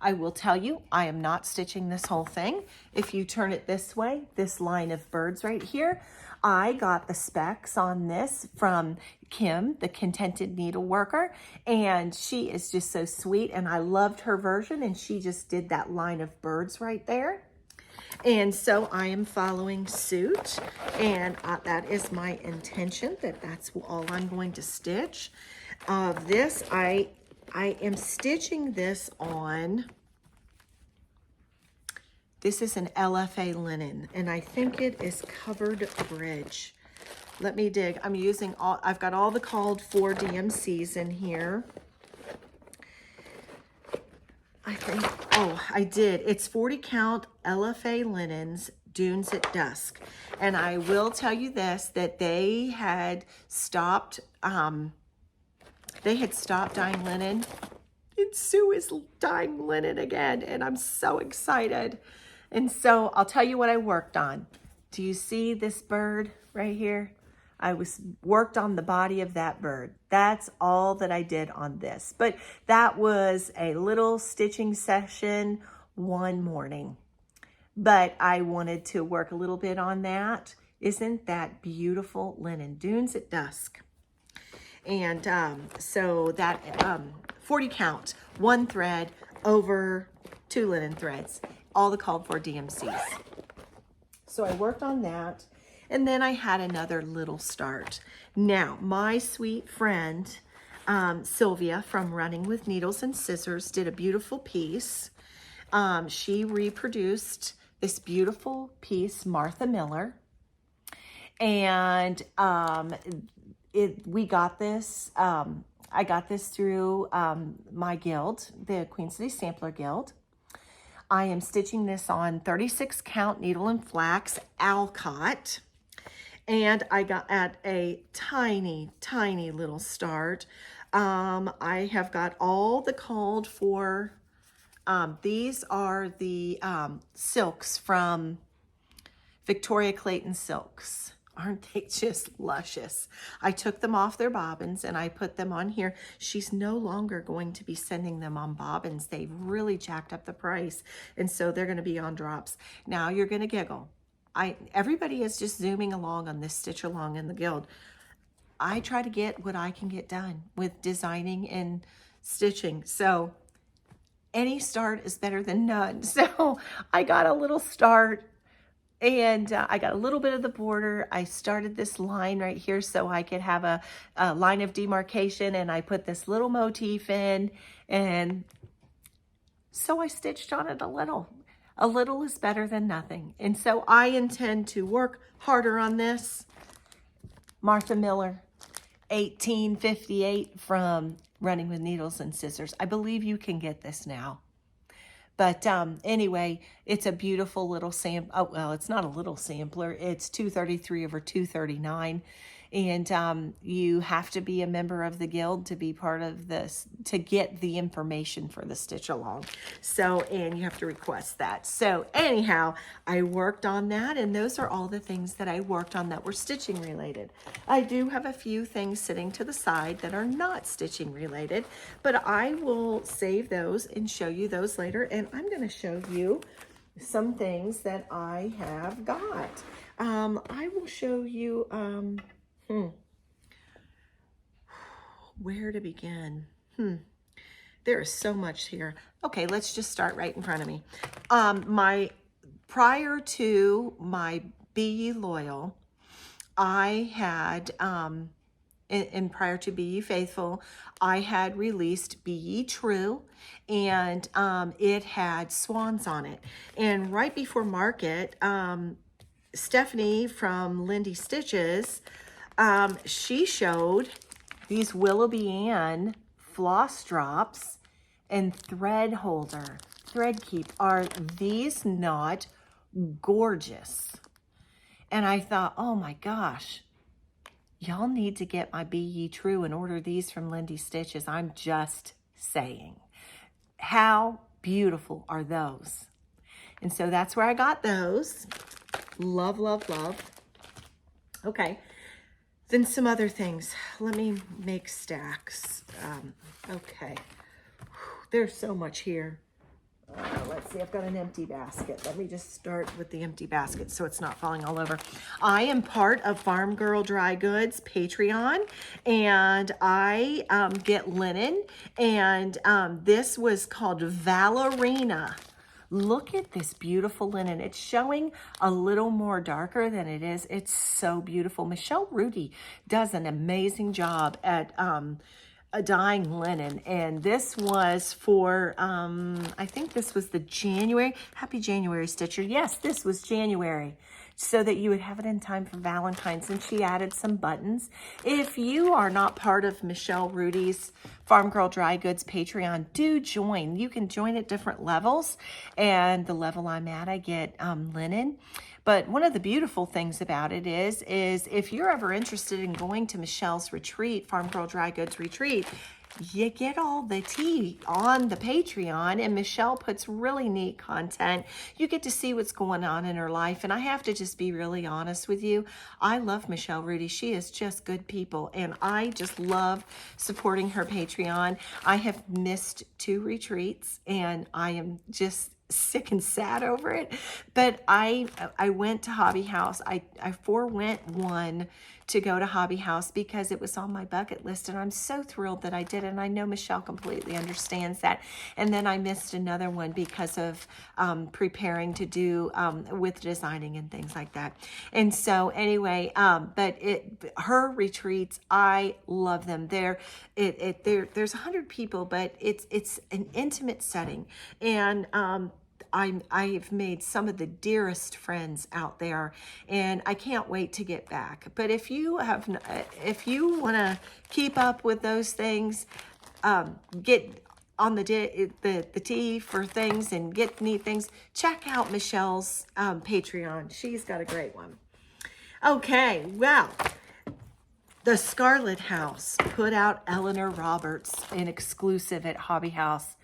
I will tell you, I am not stitching this whole thing. If you turn it this way, this line of birds right here, I got the specs on this from Kim, the Contented Needleworker, and she is just so sweet, and I loved her version, and she just did that line of birds right there. And so I am following suit, and that is my intention, that's all I'm going to stitch. This, I am stitching this on, this is an LFA linen, and I think it is covered bridge. Let me dig. I'm using I've got all the called for DMCs in here. I think, oh, I did. It's 40 count LFA linens, Dunes at Dusk. And I will tell you this, that they had stopped dyeing linen. And Sue is dyeing linen again, and I'm so excited. And so I'll tell you what I worked on. Do you see this bird right here? I worked on the body of that bird. That's all that I did on this. But that was a little stitching session one morning. But I wanted to work a little bit on that. Isn't that beautiful linen? Dunes at Dusk. And so that 40 count, one thread over 2 linen threads, all the called for DMCs. So I worked on that. And then I had another little start. Now, my sweet friend, Sylvia from Running with Needles and Scissors did a beautiful piece. She reproduced this beautiful piece, Martha Miller. And we got this, I got this through my guild, the Queen City Sampler Guild. I am stitching this on 36 count needle and flax Alcott. And I got at a tiny little start. I have got all the called for These are the silks from Victoria Clayton Silks. Aren't they just luscious? I took them off their bobbins and I put them on here. She's no longer going to be sending them on bobbins. They've really jacked up the price, and so they're going to be on drops. Now you're going to giggle. Everybody is just zooming along on this Stitch Along in the Guild. I try to get what I can get done with designing and stitching. So any start is better than none. So I got a little start, and I got a little bit of the border. I started this line right here so I could have a line of demarcation, and I put this little motif in, and so I stitched on it a little. A little is better than nothing. And so I intend to work harder on this. Martha Miller, 1858, from Running with Needles and Scissors. I believe you can get this now. But anyway, it's a beautiful little sample. Oh, well, it's not a little sampler. It's 233 over 239. And you have to be a member of the guild to be part of this, to get the information for the Stitch Along. So, and you have to request that. So anyhow, I worked on that, and those are all the things that I worked on that were stitching related. I do have a few things sitting to the side that are not stitching related, but I will save those and show you those later. And I'm going to show you some things that I have got. I will show you, where to begin? There is so much here. Okay, let's just start right in front of me. Prior to my Be Ye Loyal, I had, and prior to Be Ye Faithful, I had released Be Ye True, and it had swans on it. And right before market, Stephanie from Lindy Stitches, she showed these Willoughby Ann floss drops and thread holder, thread keep. Are these not gorgeous? And I thought, oh my gosh, y'all need to get my Be Ye True and order these from Lindy Stitches. I'm just saying. How beautiful are those? And so that's where I got those. Love, love, love. Okay. Then some other things. Let me make stacks. Okay. There's so much here. Let's see, I've got an empty basket. Let me just start with the empty basket so it's not falling all over. I am part of Farm Girl Dry Goods Patreon, and I get linen, and this was called Valerina. Look at this beautiful linen. It's showing a little more darker than it is. It's so beautiful. Michelle Rudy does an amazing job at dyeing linen. And this was for, I think this was the January. Happy January, Stitcher. Yes, this was January, so that you would have it in time for Valentine's. And she added some buttons. If you are not part of Michelle Rudy's Farm Girl Dry Goods Patreon, do join. You can join at different levels, and the level I'm at, I get linen. But one of the beautiful things about it is if you're ever interested in going to Michelle's retreat, Farm Girl Dry Goods retreat, you get all the tea on the Patreon, and Michelle puts really neat content. You get to see what's going on in her life, and I have to just be really honest with you. I love Michelle Rudy. She is just good people, and I just love supporting her Patreon. I have missed 2 retreats, and I am just sick and sad over it. But I went to Hobby House. I forewent one to go to Hobby House because it was on my bucket list, and I'm so thrilled that I did. And I know Michelle completely understands that. And then I missed another one because of preparing to do with designing and things like that. And so anyway, but her retreats, I love them. There's 100 people, but it's an intimate setting, and I've made some of the dearest friends out there, and I can't wait to get back. But if you want to keep up with those things, get on the tea for things and get neat things, check out Michelle's Patreon. She's got a great one. Okay, well, the Scarlet House put out Eleanor Roberts, an exclusive at Hobby House.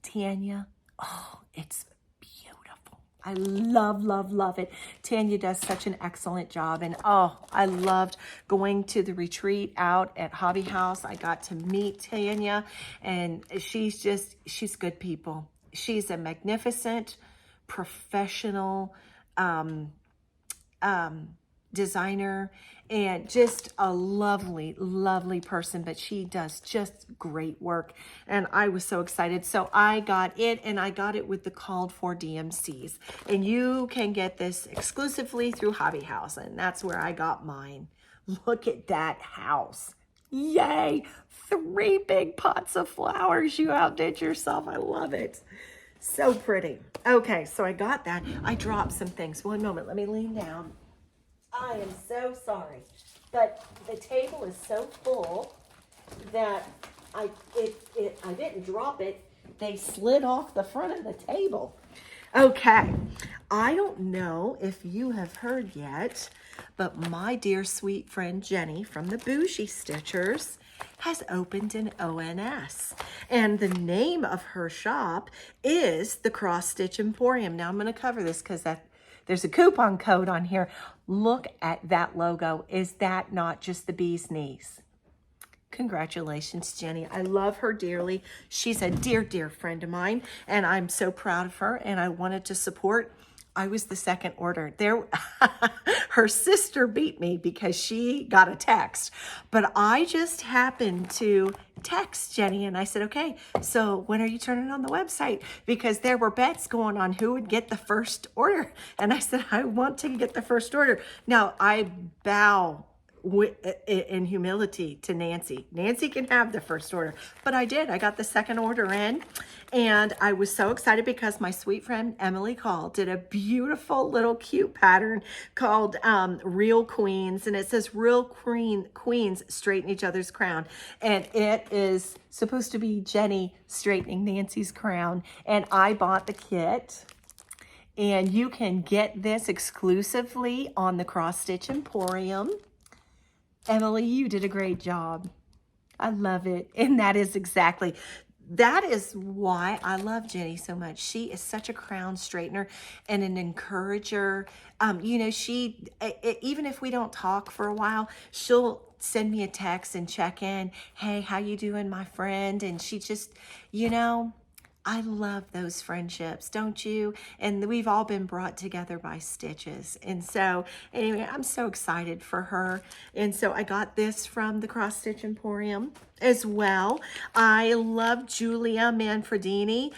Tanya, Oh, it's beautiful. I love, love, love it. Tanya does such an excellent job. And oh, I loved going to the retreat out at Hobby House. I got to meet Tanya, and she's good people. She's a magnificent, professional designer, and just a lovely, lovely person, but she does just great work. And I was so excited. So I got it, and I got it with the called for DMCs. And you can get this exclusively through Hobby House, and that's where I got mine. Look at that house. Yay! 3 big pots of flowers. You outdid yourself. I love it. So pretty. Okay, so I got that. I dropped some things. One moment, let me lean down. I am so sorry, but the table is so full that I didn't drop it. They slid off the front of the table. Okay, I don't know if you have heard yet, but my dear sweet friend Jenny from the Bougie Stitchers has opened an ONS, and the name of her shop is the Cross Stitch Emporium. Now I'm going to cover this because there's a coupon code on here. Look at that logo. Is that not just the bee's knees? Congratulations, Jenny. I love her dearly. She's a dear, dear friend of mine, and I'm so proud of her, and I wanted to support. I was the second order. Her sister beat me because she got a text, but I just happened to text Jenny, and I said, okay, so when are you turning on the website? Because there were bets going on who would get the first order. And I said, I want to get the first order. Now I bow in humility to Nancy. Nancy can have the first order, but I did. I got the second order in, and I was so excited because my sweet friend Emily Call did a beautiful little cute pattern called Real Queens, and it says Real Queens straighten each other's crown, and it is supposed to be Jenny straightening Nancy's crown, and I bought the kit. And you can get this exclusively on the Cross Stitch Emporium. Emily, you did a great job. I love it. And that is why I love Jenny so much. She is such a crown straightener and an encourager. You know, even if we don't talk for a while, she'll send me a text and check in. Hey, how you doing, my friend? And she just, you know, I love those friendships, don't you? And we've all been brought together by stitches. And so anyway, I'm so excited for her. And so I got this from the Cross Stitch Emporium as well. I love Julia Manfredini.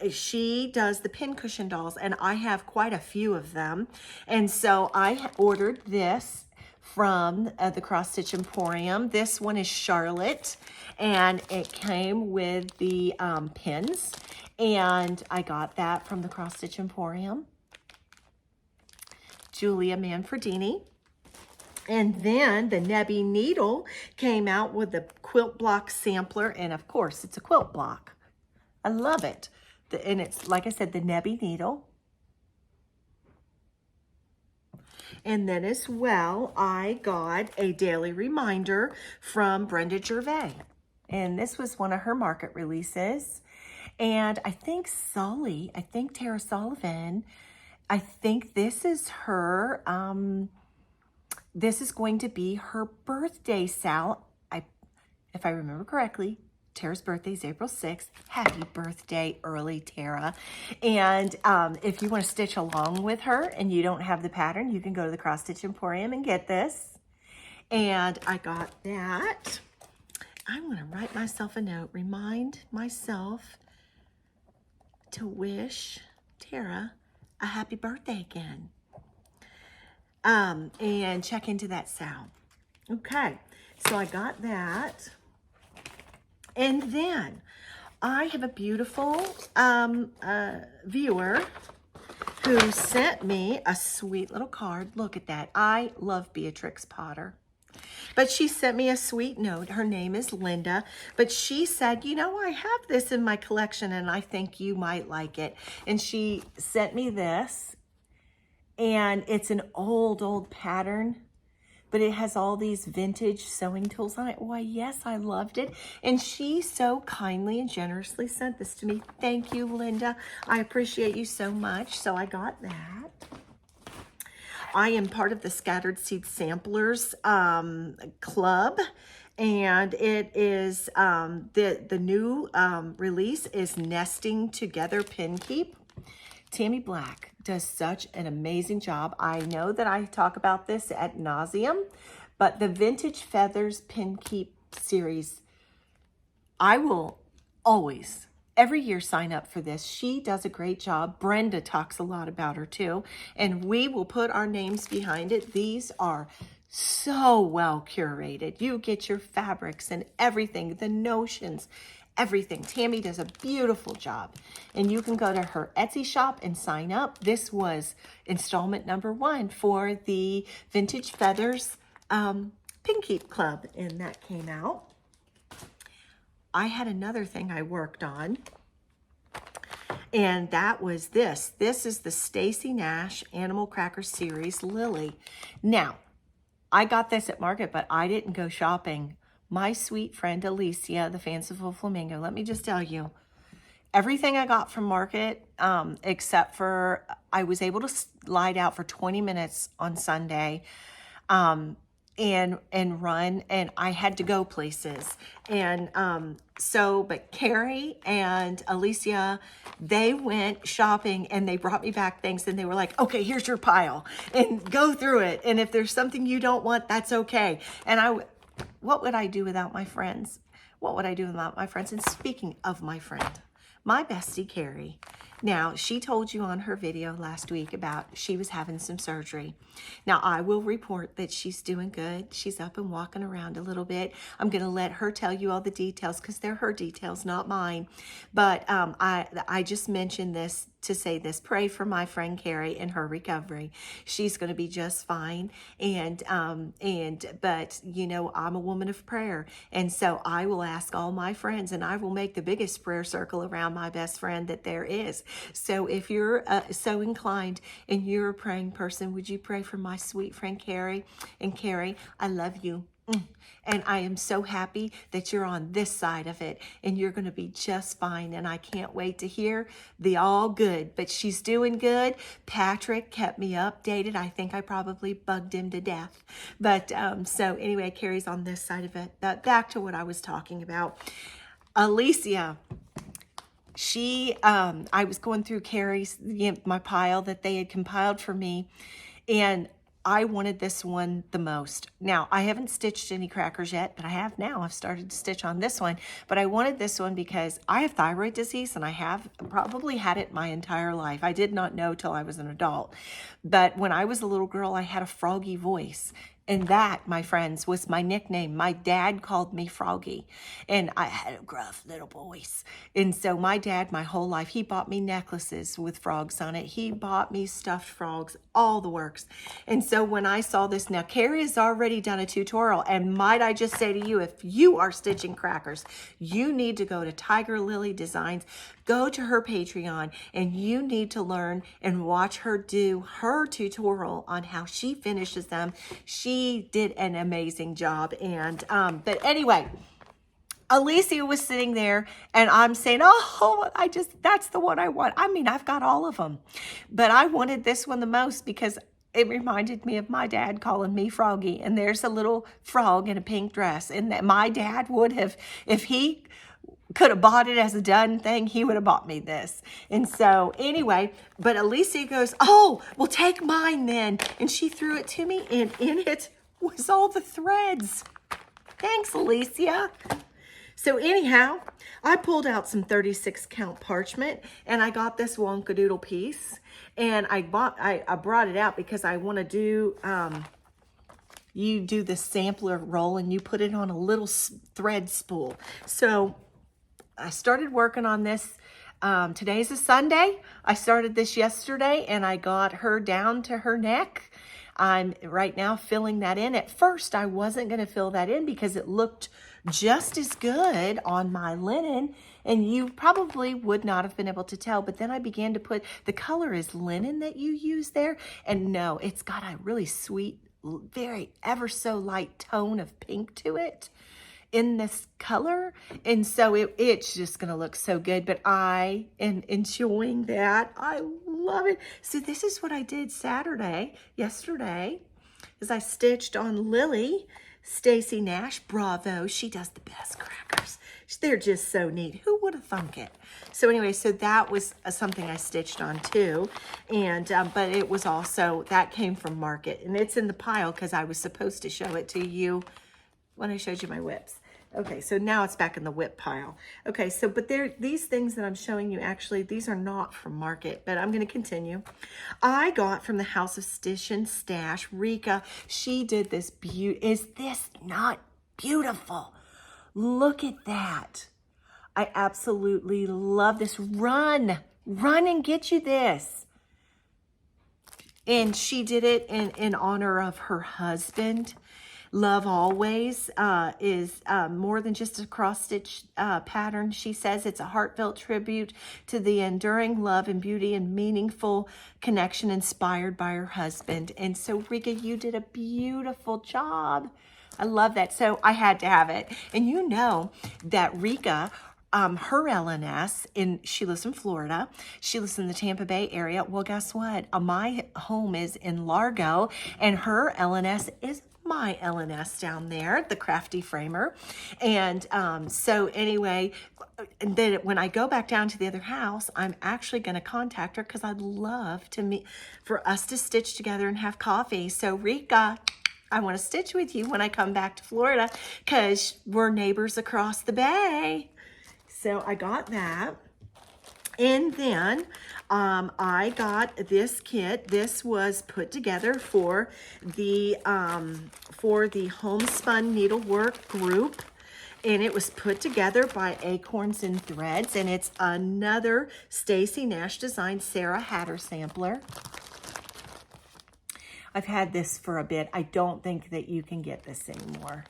She does the pincushion dolls, and I have quite a few of them. And so I ordered this from the Cross Stitch Emporium. This one is Charlotte, and it came with the pins, and I got that from the Cross Stitch Emporium. Julia Manfredini. And then the Nebby Needle came out with the quilt block sampler, and of course it's a quilt block. I love it. And it's, like I said, the Nebby Needle. And then as well, I got a daily reminder from Brenda Gervais. And this was one of her market releases. And I think Tara Sullivan, I think this is her, this is going to be her birthday SAL. If I remember correctly, Tara's birthday is April 6th. Happy birthday early, Tara. And if you want to stitch along with her and you don't have the pattern, you can go to the Cross Stitch Emporium and get this. And I got that. I'm going to write myself a note. Remind myself to wish Tara a happy birthday again. And check into that SAL. Okay, so I got that. And then I have a beautiful viewer who sent me a sweet little card. Look at that. I love Beatrix Potter. But she sent me a sweet note. Her name is Linda. But she said, you know, I have this in my collection and I think you might like it. And she sent me this. And it's an old pattern but it has all these vintage sewing tools on it. Why, yes, I loved it. And she so kindly and generously sent this to me. Thank you, Linda. I appreciate you so much. So I got that. I am part of the Scattered Seed Samplers Club. And it is, the new release is Nesting Together Pin Keep. Tammy Black does such an amazing job. I know that I talk about this ad nauseum, but the Vintage Feathers Pin Keep series, I will always, every year, sign up for this. She does a great job. Brenda talks a lot about her too, and we will put our names behind it. These are so well curated. You get your fabrics and everything, the notions, everything. Tammy does a beautiful job, and you can go to her Etsy shop and sign up. This was installment number 1 for the Vintage Feathers Pin Keep Club, and that came out. I had another thing I worked on, and that was this. This is the Stacy Nash Animal Cracker Series Lily. Now, I got this at Market, but I didn't go shopping. My sweet friend Alicia, the Fanciful Flamingo, let me just tell you, everything I got from Market, except for I was able to slide out for 20 minutes on Sunday, and run, and I had to go places. And but Carrie and Alicia, they went shopping and they brought me back things, and they were like, okay, here's your pile and go through it. And if there's something you don't want, that's okay. And what would I do without my friends? What would I do without my friends? And speaking of my friend, my bestie, Carrie. Now, she told you on her video last week about she was having some surgery. Now, I will report that she's doing good. She's up and walking around a little bit. I'm going to let her tell you all the details because they're her details, not mine. But I just mentioned this to say this. Pray for my friend Carrie and her recovery. She's going to be just fine. But you know, I'm a woman of prayer. And so I will ask all my friends, and I will make the biggest prayer circle around my best friend that there is. So if you're so inclined and you're a praying person, would you pray for my sweet friend Carrie? And Carrie, I love you. And I am so happy that you're on this side of it, and you're going to be just fine. And I can't wait to hear the all good, but she's doing good. Patrick kept me updated. I think I probably bugged him to death. But so anyway, Carrie's on this side of it. Back to what I was talking about. Alicia, I was going through Carrie's, my pile that they had compiled for me, and I wanted this one the most. Now, I haven't stitched any crackers yet, but I have now. I've started to stitch on this one, but I wanted this one because I have thyroid disease, and I have probably had it my entire life. I did not know till I was an adult, but when I was a little girl, I had a froggy voice. And that, my friends, was my nickname. My dad called me Froggy, and I had a gruff little voice. And so my dad, my whole life, he bought me necklaces with frogs on it. He bought me stuffed frogs, all the works. And so when I saw this, now Carrie has already done a tutorial, and might I just say to you, if you are stitching crackers, you need to go to Tiger Lily Designs, go to her Patreon, and you need to learn and watch her do her tutorial on how she finishes them. She did an amazing job. And but anyway, Alicia was sitting there, and I'm saying, oh, that's the one I want. I mean, I've got all of them, but I wanted this one the most because it reminded me of my dad calling me Froggy. And there's a little frog in a pink dress, and that my dad would have, if he could have bought it as a done thing, he would have bought me this. And so anyway, but Alicia goes, oh, well, take mine then. And she threw it to me, and in it was all the threads. Thanks, Alicia. So anyhow, I pulled out some 36 count parchment, and I got this wonkadoodle piece, and I brought it out because I want to do, you do the sampler roll, and you put it on a little thread spool. So I started working on this. Today's a Sunday. I started this yesterday, and I got her down to her neck. I'm right now filling that in. At first, I wasn't going to fill that in because it looked just as good on my linen, and you probably would not have been able to tell. But then I began to put, the color is linen that you use there, and no, it's got a really sweet very ever so light tone of pink to it in this color. And so it's just going to look so good, but I am enjoying that. I love it. So this is what I did yesterday, is I stitched on Lily Stacy Nash. Bravo. She does the best crackers. They're just so neat. Who would have thunk it? So anyway, so that was something I stitched on too. And, but it was also, that came from Market, and it's in the pile because I was supposed to show it to you when I showed you my whips. Okay, so now it's back in the whip pile. Okay, so, but these things that I'm showing you, actually, these are not from Market, but I'm gonna continue. I got from the House of Stitch and Stash, Rika. She did this is this not beautiful? Look at that. I absolutely love this. Run and get you this. And she did it in honor of her husband. Love Always is more than just a cross-stitch pattern. She says it's a heartfelt tribute to the enduring love and beauty and meaningful connection inspired by her husband. And so, Rika, you did a beautiful job. I love that. So I had to have it. And you know that Rika, her LNS, she lives in Florida. She lives in the Tampa Bay area. Well, guess what? My home is in Largo, and her LNS is my LNS down there, the Crafty Framer. And so anyway, then when I go back down to the other house, I'm actually going to contact her because I'd love to meet, for us to stitch together and have coffee. So Rika, I want to stitch with you when I come back to Florida because we're neighbors across the bay. So I got that. And then I got this kit. This was put together for the Homespun Needlework group. And it was put together by Acorns and Threads. And it's another Stacy Nash Design Sarah Hatter sampler. I've had this for a bit. I don't think that you can get this anymore.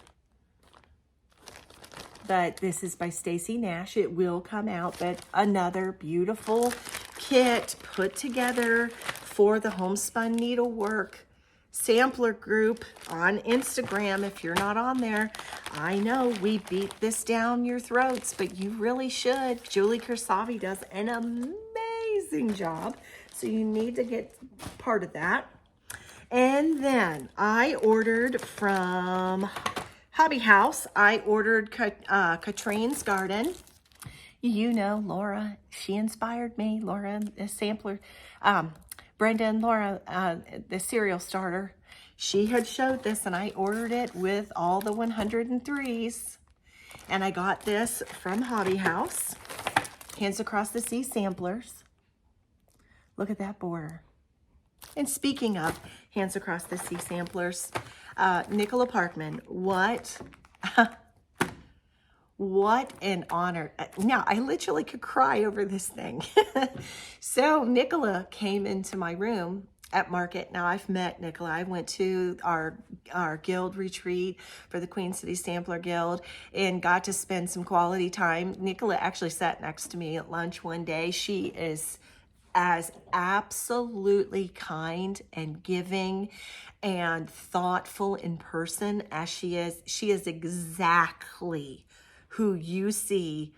But this is by Stacy Nash. It will come out, but another beautiful kit put together for the Homespun Needlework sampler group on Instagram. If you're not on there, I know we beat this down your throats, but you really should. Julie Kersavi does an amazing job, so you need to get part of that. And then I ordered from Hobby House. I ordered Katrine's Garden. You know, Laura, she inspired me. Laura, the sampler, Brenda and Laura, the cereal starter. She had showed this, and I ordered it with all the 103s. And I got this from Hobby House. Hands Across the Sea samplers. Look at that border. And speaking of Hands Across the Sea samplers, Nicola Parkman, what an honor. Now, I literally could cry over this thing. So Nicola came into my room at Market. Now, I've met Nicola. I went to our guild retreat for the Queen City Sampler Guild and got to spend some quality time. Nicola actually sat next to me at lunch one day. She is as absolutely kind and giving and thoughtful in person as she is. She is exactly who you see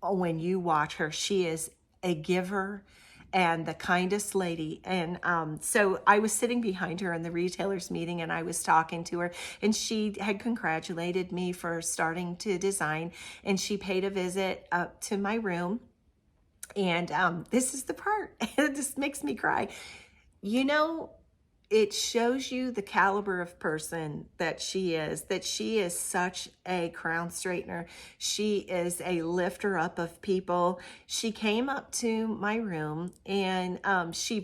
when you watch her. She is a giver and the kindest lady. And so I was sitting behind her in the retailers meeting, and I was talking to her, and she had congratulated me for starting to design, and she paid a visit up to my room. And this is the part. It just makes me cry. You know, it shows you the caliber of person that she is such a crown straightener. She is a lifter up of people. She came up to my room, and she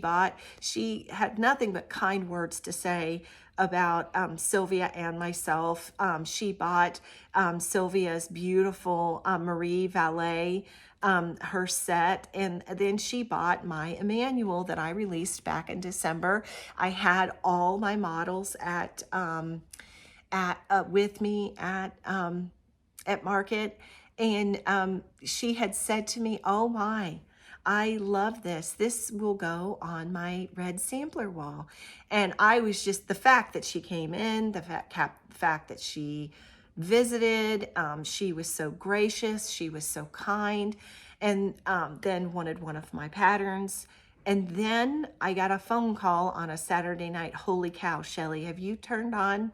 had nothing but kind words to say about Sylvia and myself. She bought Sylvia's beautiful Marie Valet, her set, and then she bought my Emmanuel that I released back in December. I had all my models with me at Market, and she had said to me, "Oh my, I love this. This will go on my red sampler wall. And I was just, the fact that she came in, the fact that she visited, she was so gracious, she was so kind, and then wanted one of my patterns. And then I got a phone call on a Saturday night. Holy cow, Shellie, have you turned on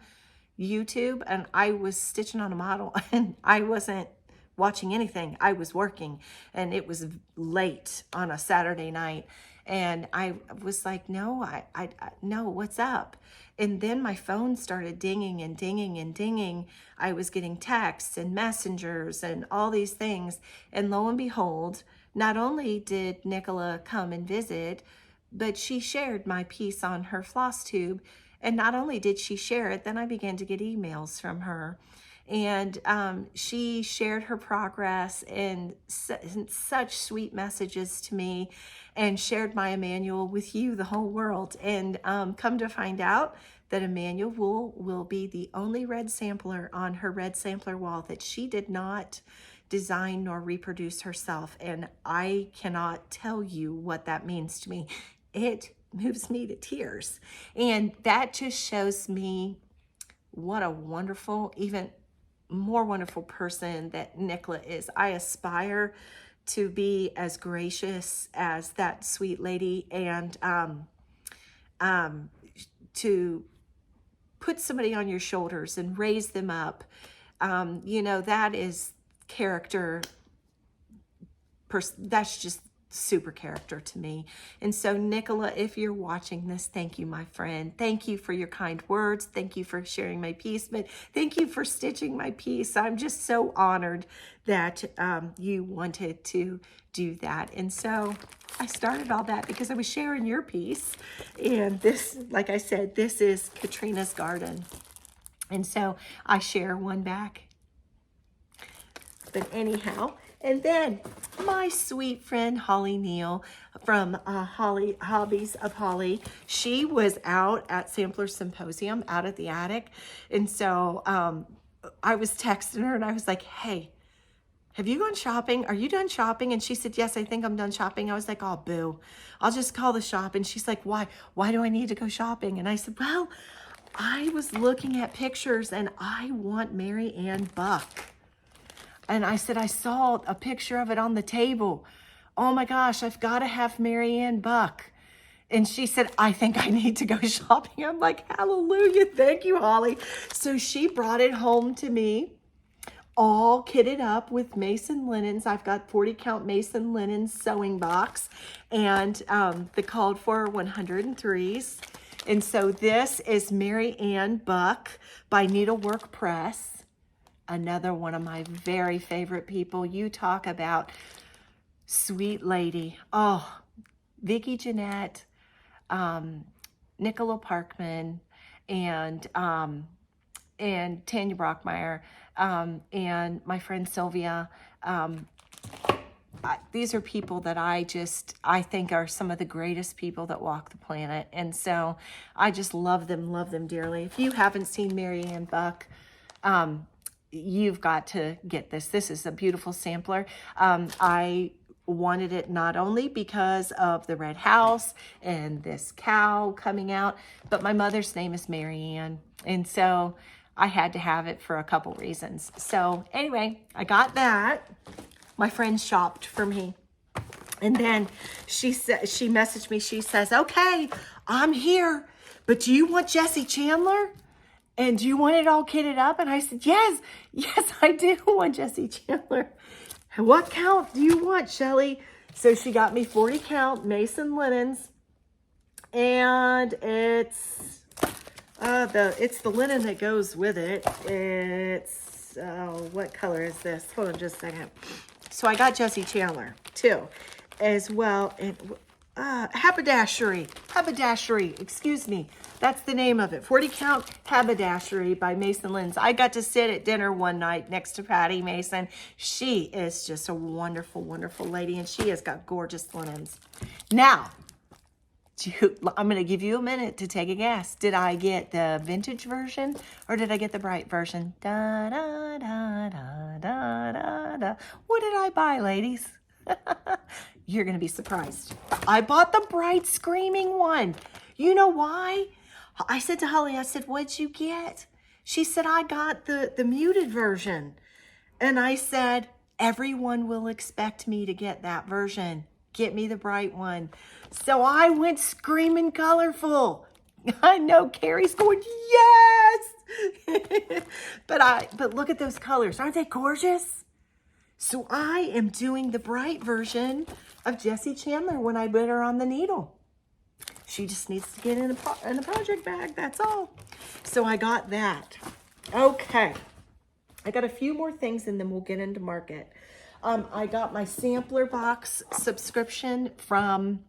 YouTube? And I was stitching on a model and I wasn't watching anything. I was working, and it was late on a Saturday night. And I was like, no, no, what's up? And then my phone started dinging and dinging and dinging. I was getting texts and messengers and all these things. And lo and behold, not only did Nicola come and visit, but she shared my piece on her Flosstube. And not only did she share it, then I began to get emails from her. And she shared her progress and such sweet messages to me, and shared my Emmanuel with you, the whole world. And come to find out that Emmanuel will be the only red sampler on her red sampler wall that she did not design nor reproduce herself. And I cannot tell you what that means to me. It moves me to tears. And that just shows me what a wonderful, even more wonderful person that Nicola is. I aspire to be as gracious as that sweet lady, and to put somebody on your shoulders and raise them up. You know, that is character. That's just super character to me. And so Nicola, if you're watching this, thank you, my friend. Thank you for your kind words. Thank you for sharing my piece, but thank you for stitching my piece. I'm just so honored that you wanted to do that. And so I started all that because I was sharing your piece. And this, like I said, this is Katrina's garden. And so I share one back. But anyhow, and then my sweet friend Holly Neal from Holly Hobbies of Holly, she was out at Sampler Symposium out at the attic. And so I was texting her and I was like, hey, have you gone shopping? Are you done shopping? And she said, yes, I think I'm done shopping. I was like, oh, boo, I'll just call the shop. And she's like, why? Why do I need to go shopping? And I said, well, I was looking at pictures and I want Mary Ann Buck. And I said, I saw a picture of it on the table. Oh my gosh, I've got to have Mary Ann Buck. And she said, I think I need to go shopping. I'm like, hallelujah, thank you, Holly. So she brought it home to me, all kitted up with Mason linens. I've got 40 count Mason linen sewing box, and the called for 103s. And so this is Mary Ann Buck by Needlework Press. Another one of my very favorite people. You talk about sweet lady. Oh, Vicki Jeanette, Nicola Parkman, and Tanya Brockmeyer, and my friend Sylvia. These are people that I think are some of the greatest people that walk the planet. And so I just love them dearly. If you haven't seen Mary Ann Buck, you've got to get this. This is a beautiful sampler. I wanted it not only because of the red house and this cow coming out, but my mother's name is Mary Ann. And so I had to have it for a couple reasons. So anyway, I got that. My friend shopped for me. And then she messaged me. She says, okay, I'm here, but do you want Jesse Chandler? And do you want it all kitted up? And I said, yes, I do want Jesse Chandler. What count do you want, Shellie? So she got me 40 count Mason linens. And it's the linen that goes with it. It's, what color is this? Hold on just a second. So I got Jesse Chandler too, as well. And haberdashery, excuse me. That's the name of it. 40 count haberdashery by Mason Linens. I got to sit at dinner one night next to Patty Mason. She is just a wonderful, wonderful lady, and she has got gorgeous linens. Now, I'm going to give you a minute to take a guess. Did I get the vintage version or did I get the bright version? Da, da, da, da, da, da, da. What did I buy, ladies? You're going to be surprised. I bought the bright screaming one. You know why? I said to Holly, I said, what'd you get? She said, I got the muted version. And I said, everyone will expect me to get that version. Get me the bright one. So I went screaming colorful. I know Carrie's going, yes. but look at those colors. Aren't they gorgeous? So I am doing the bright version of Jessie Chandler when I put her on the needle. She just needs to get in a project bag, that's all. So I got that. Okay. I got a few more things and then we'll get into market. I got my sampler box subscription from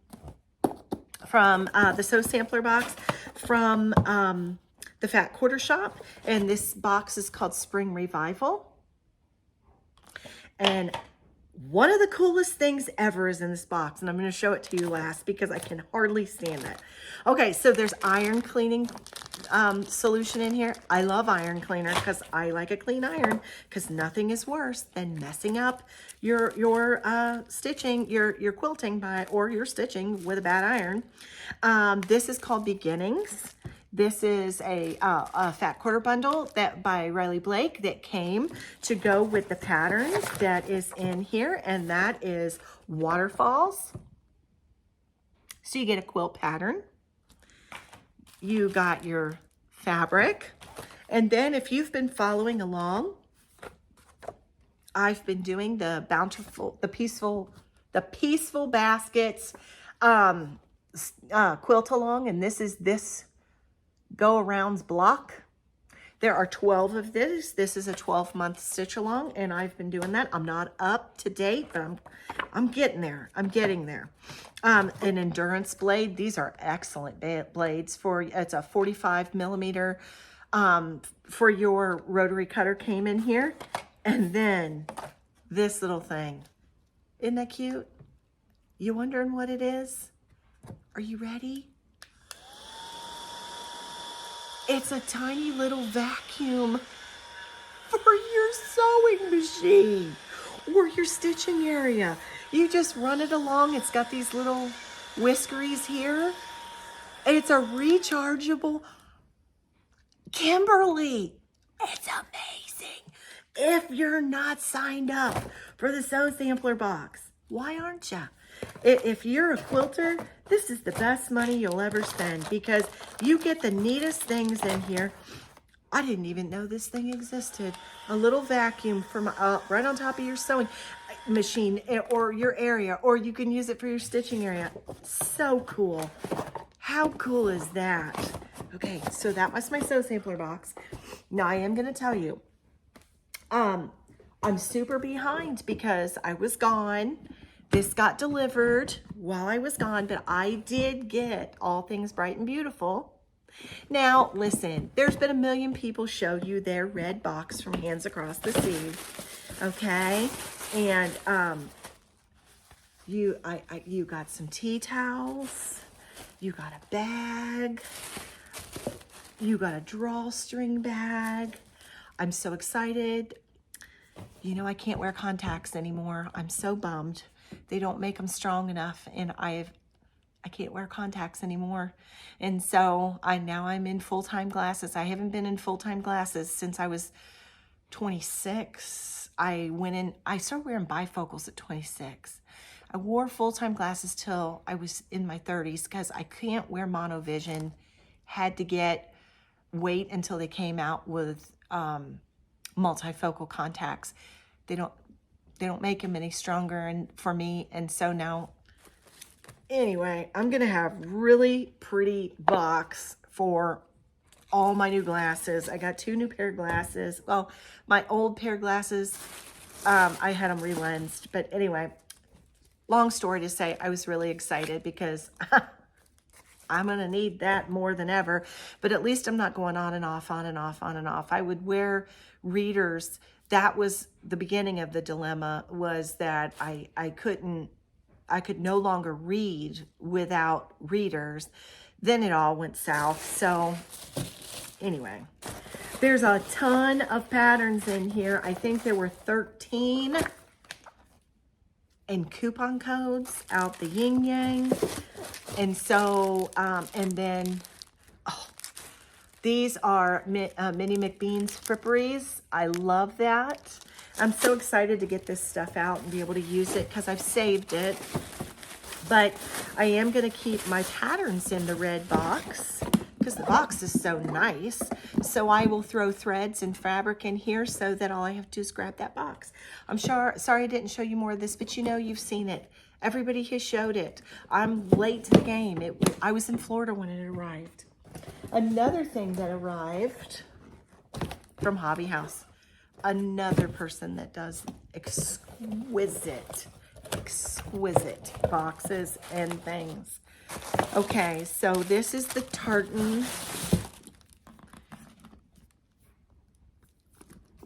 the Sew Sampler box from the Fat Quarter Shop. And this box is called Spring Revival. And one of the coolest things ever is in this box, and I'm going to show it to you last because I can hardly stand it. Okay, so there's iron cleaning solution in here. I love iron cleaner because I like a clean iron, because nothing is worse than messing up your stitching, your quilting or your stitching with a bad iron. This is called Beginnings. This is a Fat Quarter bundle by Riley Blake that came to go with the pattern that is in here, and that is waterfalls. So you get a quilt pattern. You got your fabric, and then if you've been following along, I've been doing the Peaceful Baskets quilt along, and this is this go arounds block. There are 12 of this. This is a 12-month stitch along, and I've been doing that. I'm not up to date, but I'm getting there. I'm getting there. An endurance blade. These are excellent blades it's a 45 millimeter for your rotary cutter came in here. And then this little thing. Isn't that cute? You wondering what it is? Are you ready? It's a tiny little vacuum for your sewing machine or your stitching area. You just run it along. It's got these little whiskeries here. It's a rechargeable Kimberly. It's amazing. If you're not signed up for the Sew Sampler box, why aren't you? If you're a quilter, this is the best money you'll ever spend because you get the neatest things in here. I didn't even know this thing existed. A little vacuum from right on top of your sewing machine or your area, or you can use it for your stitching area. So cool. How cool is that? Okay, so that was my Sew Sampler box. Now I am going to tell you, I'm super behind because I was gone. This got delivered while I was gone, but I did get All Things Bright and Beautiful. Now, listen, there's been a million people show you their red box from Hands Across the Sea, okay? And you got some tea towels, you got a bag, you got a drawstring bag. I'm so excited. You know, I can't wear contacts anymore. I'm so bummed. They don't make them strong enough, and I can't wear contacts anymore. And so now I'm in full-time glasses. I haven't been in full-time glasses since I was 26. I started wearing bifocals at 26. I wore full-time glasses till I was in my 30s because I can't wear monovision. Had to wait until they came out with multifocal contacts. They don't make them any stronger for me, and so now, anyway, I'm gonna have really pretty box for all my new glasses. I got 2 new pair of glasses. Well, my old pair of glasses, I had them relensed, but anyway, long story to say, I was really excited because I'm gonna need that more than ever, but at least I'm not going on and off, on and off, on and off. I would wear readers. That was the beginning of the dilemma, was that I could no longer read without readers. Then it all went south. So anyway, there's a ton of patterns in here. I think there were 13. and coupon codes out the yin yang. And so, and then, oh, these are Minnie McBean's fripperies. I love that. I'm so excited to get this stuff out and be able to use it because I've saved it. But I am going to keep my patterns in the red box because the box is so nice. So I will throw threads and fabric in here so that all I have to do is grab that box. I'm sorry I didn't show you more of this, but you know you've seen it. Everybody has showed it. I'm late to the game. I was in Florida when it arrived. Another thing that arrived from Hobby House. Another person that does exquisite boxes and things. Okay, so this is the tartan.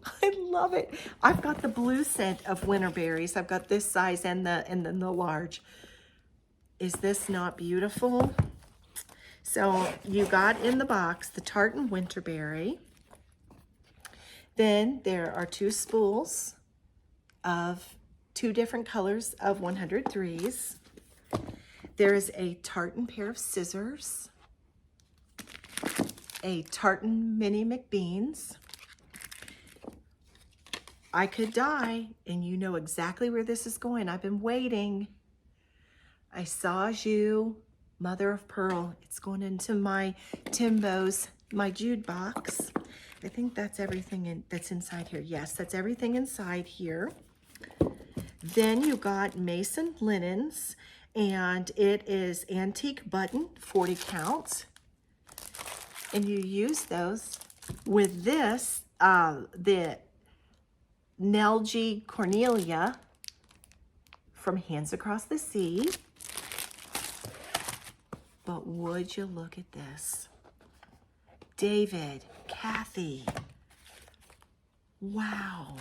I love it. I've got the blue scent of winterberries. I've got this size and then the large. Is this not beautiful? So you got in the box the tartan winterberry. Then there are 2 spools of 2 different colors of 103s. There is a tartan pair of scissors, a tartan Minnie McBean's. I could die, and you know exactly where this is going. I've been waiting. I saw you, mother of pearl. It's going into my Timbo's, my Jude box. I think that's everything that's inside here. Yes, that's everything inside here. Then you got Mason linens, and it is antique button, 40 count. And you use those with this, the Nelgie Cornelia from Hands Across the Sea. But would you look at this? David, Kathy. Wow.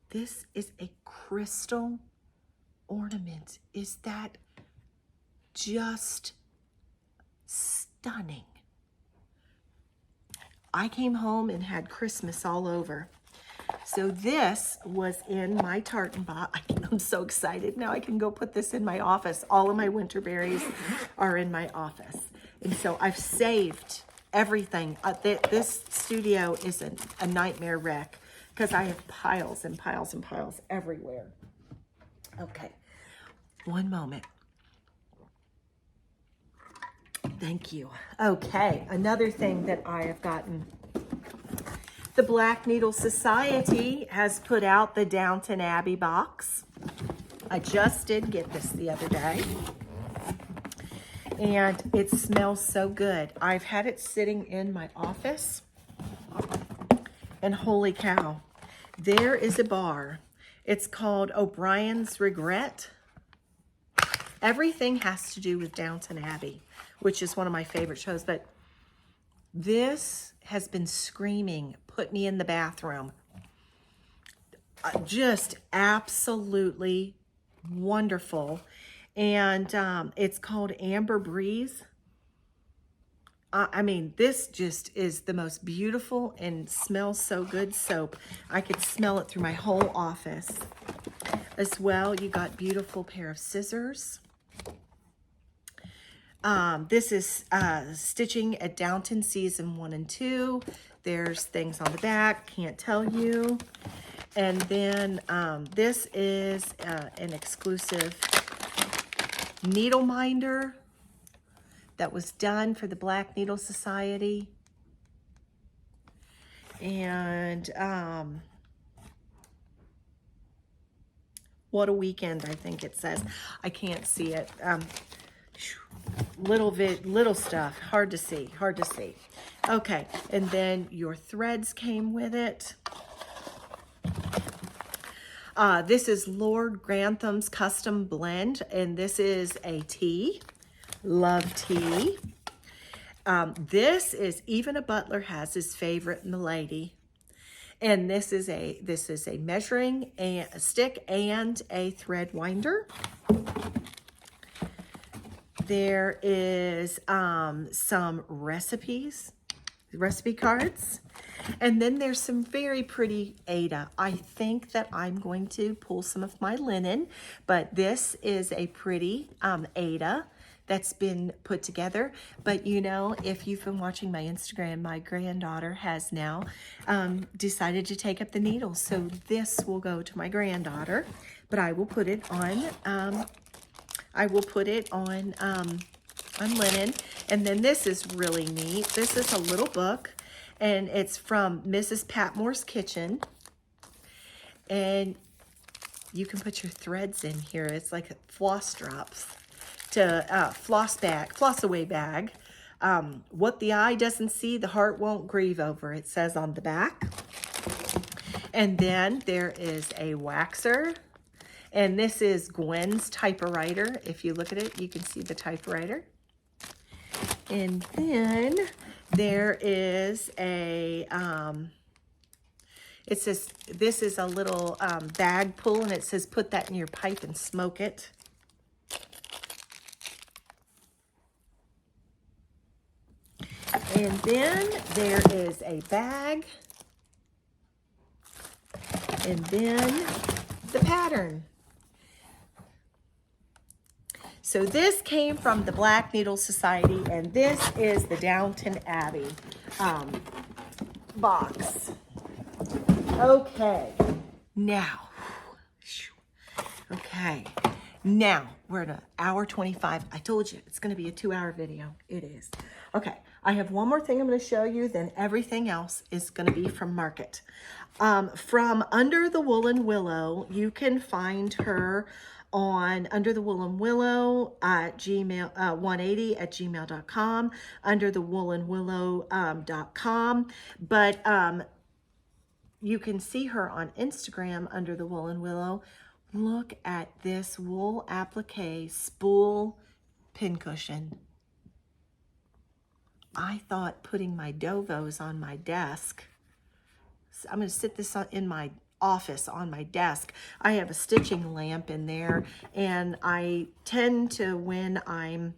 This is a crystal ornament. Is that just stunning? I came home and had Christmas all over. So this was in my tartan box. I'm so excited. Now I can go put this in my office. All of my winter berries are in my office. And so I've saved everything. This studio is a nightmare wreck because I have piles and piles and piles everywhere. Okay, one moment. Thank you. Okay, another thing that I have gotten. The Black Needle Society has put out the Downton Abbey box. I just did get this the other day. And it smells so good. I've had it sitting in my office. And holy cow, there is a bar. It's called O'Brien's Regret. Everything has to do with Downton Abbey, which is one of my favorite shows. But this has been screaming, put me in the bathroom. Just absolutely wonderful. And it's called Amber Breeze. I mean, this just is the most beautiful and smells so good soap. I could smell it through my whole office. As well, you got beautiful pair of scissors. This is stitching at Downton season 1 and 2. There's things on the back, can't tell you. And then this is an exclusive needle minder that was done for the Black Needle Society. And what a weekend, I think it says. I can't see it. Little stuff, hard to see. Okay, and then your threads came with it. This is Lord Grantham's Custom Blend, and this is a tea. Love tea. This is, even a butler has his favorite milady. And this is a measuring stick and a thread winder. There is some recipes. recipe cards. And then there's some very pretty Aida. I think that I'm going to pull some of my linen, but this is a pretty Aida that's been put together. But you know, if you've been watching my Instagram, my granddaughter has now decided to take up the needles. So this will go to my granddaughter, but I will put it on, on linen. And then this is really neat. This is a little book, and it's from Mrs. Patmore's Kitchen. And you can put your threads in here. It's like floss drops to floss away bag. What the eye doesn't see, the heart won't grieve over, it says on the back. And then there is a waxer. And this is Gwen's typewriter. If you look at it, you can see the typewriter. And then there is a, it says, this is a little bag pull, and it says, put that in your pipe and smoke it. And then there is a bag. And then the pattern. So this came from the Black Needle Society, and this is the Downton Abbey box. Okay, now, we're at 1:25. I told you, it's gonna be a 2-hour video. It is. Okay, I have one more thing I'm gonna show you, then everything else is gonna be from Market. From Under the Woolen Willow, you can find her on Under the Woolen Willow at Gmail, 180@gmail.com, underthewoolenwillow.com. But you can see her on Instagram under the Woolen Willow. Look at this wool applique spool pincushion. I thought putting my Dovos on my desk. So I'm going to sit this in my office on my desk. I have a stitching lamp in there, and I tend to, when I'm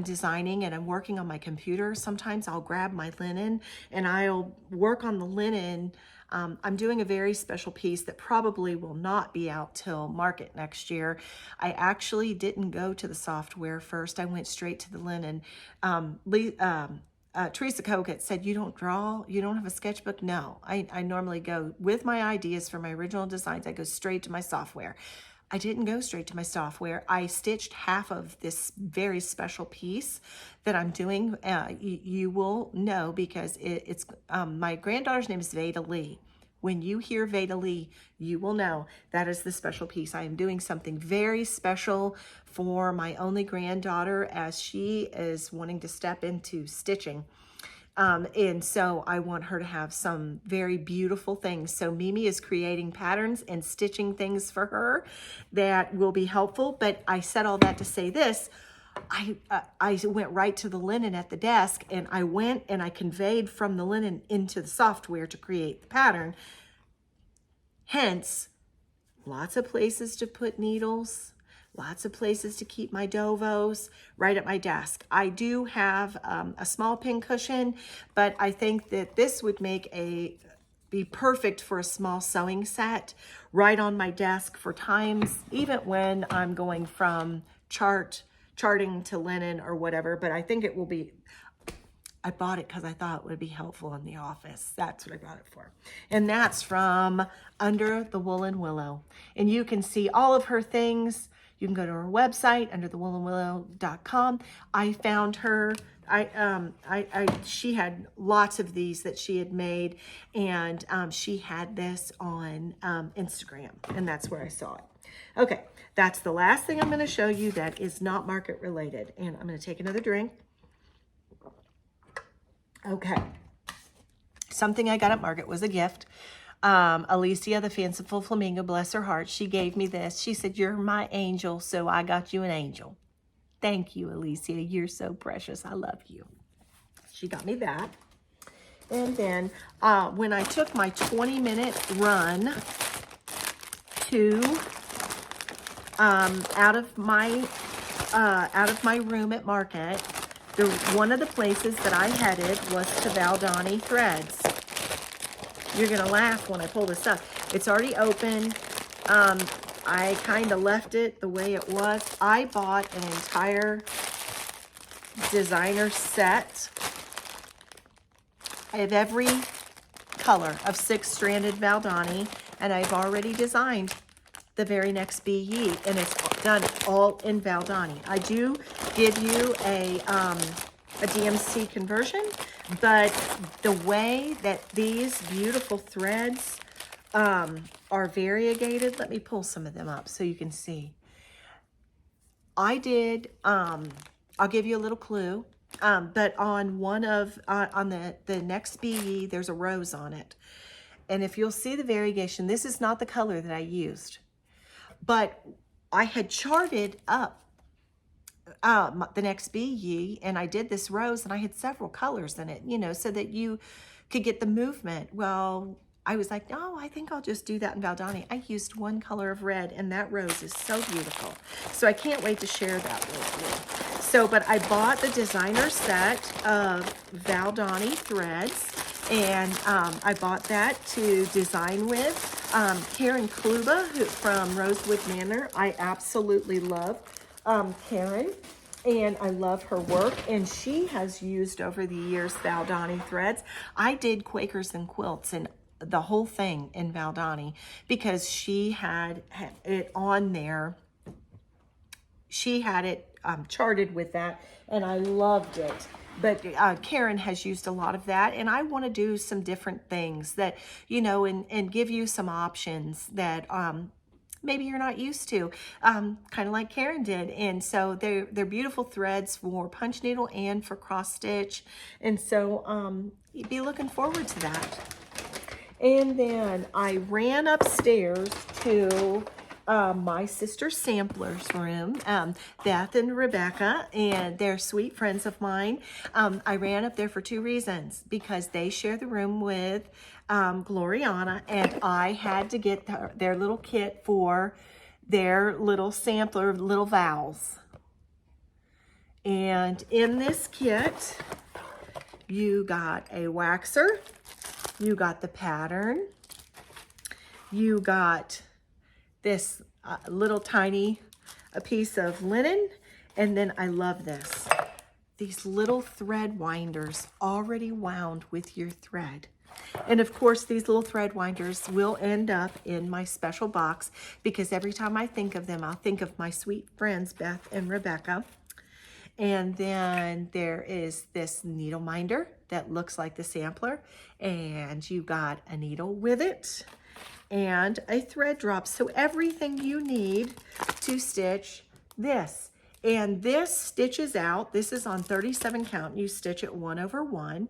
designing and I'm working on my computer, sometimes I'll grab my linen and I'll work on the linen. I'm doing a very special piece that probably will not be out till Market next year. I actually didn't go to the software first. I went straight to the linen. Teresa Coquette said, you don't draw? You don't have a sketchbook? No, I normally go with my ideas for my original designs. I go straight to my software. I didn't go straight to my software. I stitched half of this very special piece that I'm doing. You will know because it's my granddaughter's name is Veda Lee. When you hear Veda Lee, you will know that is the special piece. I am doing something very special for my only granddaughter as she is wanting to step into stitching. And so I want her to have some very beautiful things. So Mimi is creating patterns and stitching things for her that will be helpful. But I said all that to say this. I went right to the linen at the desk, and I went and I conveyed from the linen into the software to create the pattern. Hence, lots of places to put needles, lots of places to keep my Dovos right at my desk. I do have a small pin cushion, but I think that this would be perfect for a small sewing set right on my desk for times, even when I'm going from charting to linen or whatever. But I think it will be, I bought it because I thought it would be helpful in the office. That's what I bought it for. And that's from Under the Woolen Willow. And you can see all of her things. You can go to her website, underthewoolenwillow.com. I found her, she had lots of these that she had made, and she had this on Instagram, and that's where I saw it. Okay, that's the last thing I'm going to show you that is not Market related, and I'm going to take another drink. Okay, something I got at Market was a gift. Alicia, the Fanciful Flamingo, bless her heart, she gave me this. She said, you're my angel, so I got you an angel. Thank you, Alicia. You're so precious. I love you. She got me that. And then when I took my 20-minute run to out of my room at Market, One of the places that I headed was to Valdani Threads. You're gonna laugh when I pull this up. It's already open. I kind of left it the way it was. I bought an entire designer set. I have every color of 6-stranded Valdani, and I've already designed the very next BE, and it's done all in Valdani. I do give you a DMC conversion, but the way that these beautiful threads are variegated, let me pull some of them up so you can see. I did, I'll give you a little clue, but on one of, on the next BE, there's a rose on it. And if you'll see the variegation, this is not the color that I used, but I had charted up the next BE, and I did this rose, and I had several colors in it, you know, so that you could get the movement. Well, I was like, no, I think I'll just do that in Valdani. I used one color of red, and that rose is so beautiful. So I can't wait to share that with you. So, but I bought the designer set of Valdani threads, and I bought that to design with. Karen Kluba from Rosewood Manor. I absolutely love Karen, and I love her work, and she has used over the years Valdani threads. I did Quakers and Quilts and the whole thing in Valdani because she had it on there. She had it charted with that, and I loved it. But Karen has used a lot of that, and I want to do some different things that, you know, and give you some options that maybe you're not used to, kind of like Karen did. And so they're beautiful threads for punch needle and for cross stitch. And so you'd be looking forward to that. And then I ran upstairs to my sister's samplers room, Beth and Rebecca, and they're sweet friends of mine. I ran up there for 2 reasons, because they share the room with Gloriana, and I had to get their little kit for their little sampler, little vowels. And in this kit, you got a waxer, you got the pattern, you got this little tiny piece of linen, and then I love this. These little thread winders already wound with your thread. And of course, these little thread winders will end up in my special box, because every time I think of them, I'll think of my sweet friends, Beth and Rebecca. And then there is this needle minder that looks like the sampler, and you got a needle with it and a thread drop. So everything you need to stitch this. And this stitches out. This is on 37 count. You stitch it 1/1.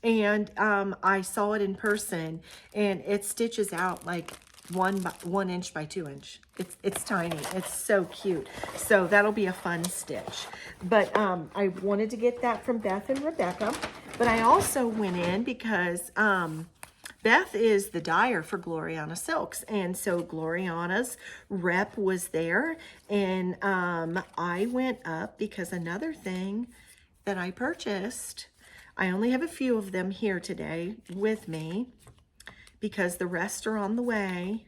And I saw it in person, and it stitches out like 1 inch by 2 inch. It's tiny. It's so cute. So that'll be a fun stitch. But I wanted to get that from Beth and Rebecca. But I also went in because Beth is the dyer for Gloriana Silks, and so Gloriana's rep was there, and I went up because another thing that I purchased, I only have a few of them here today with me because the rest are on the way,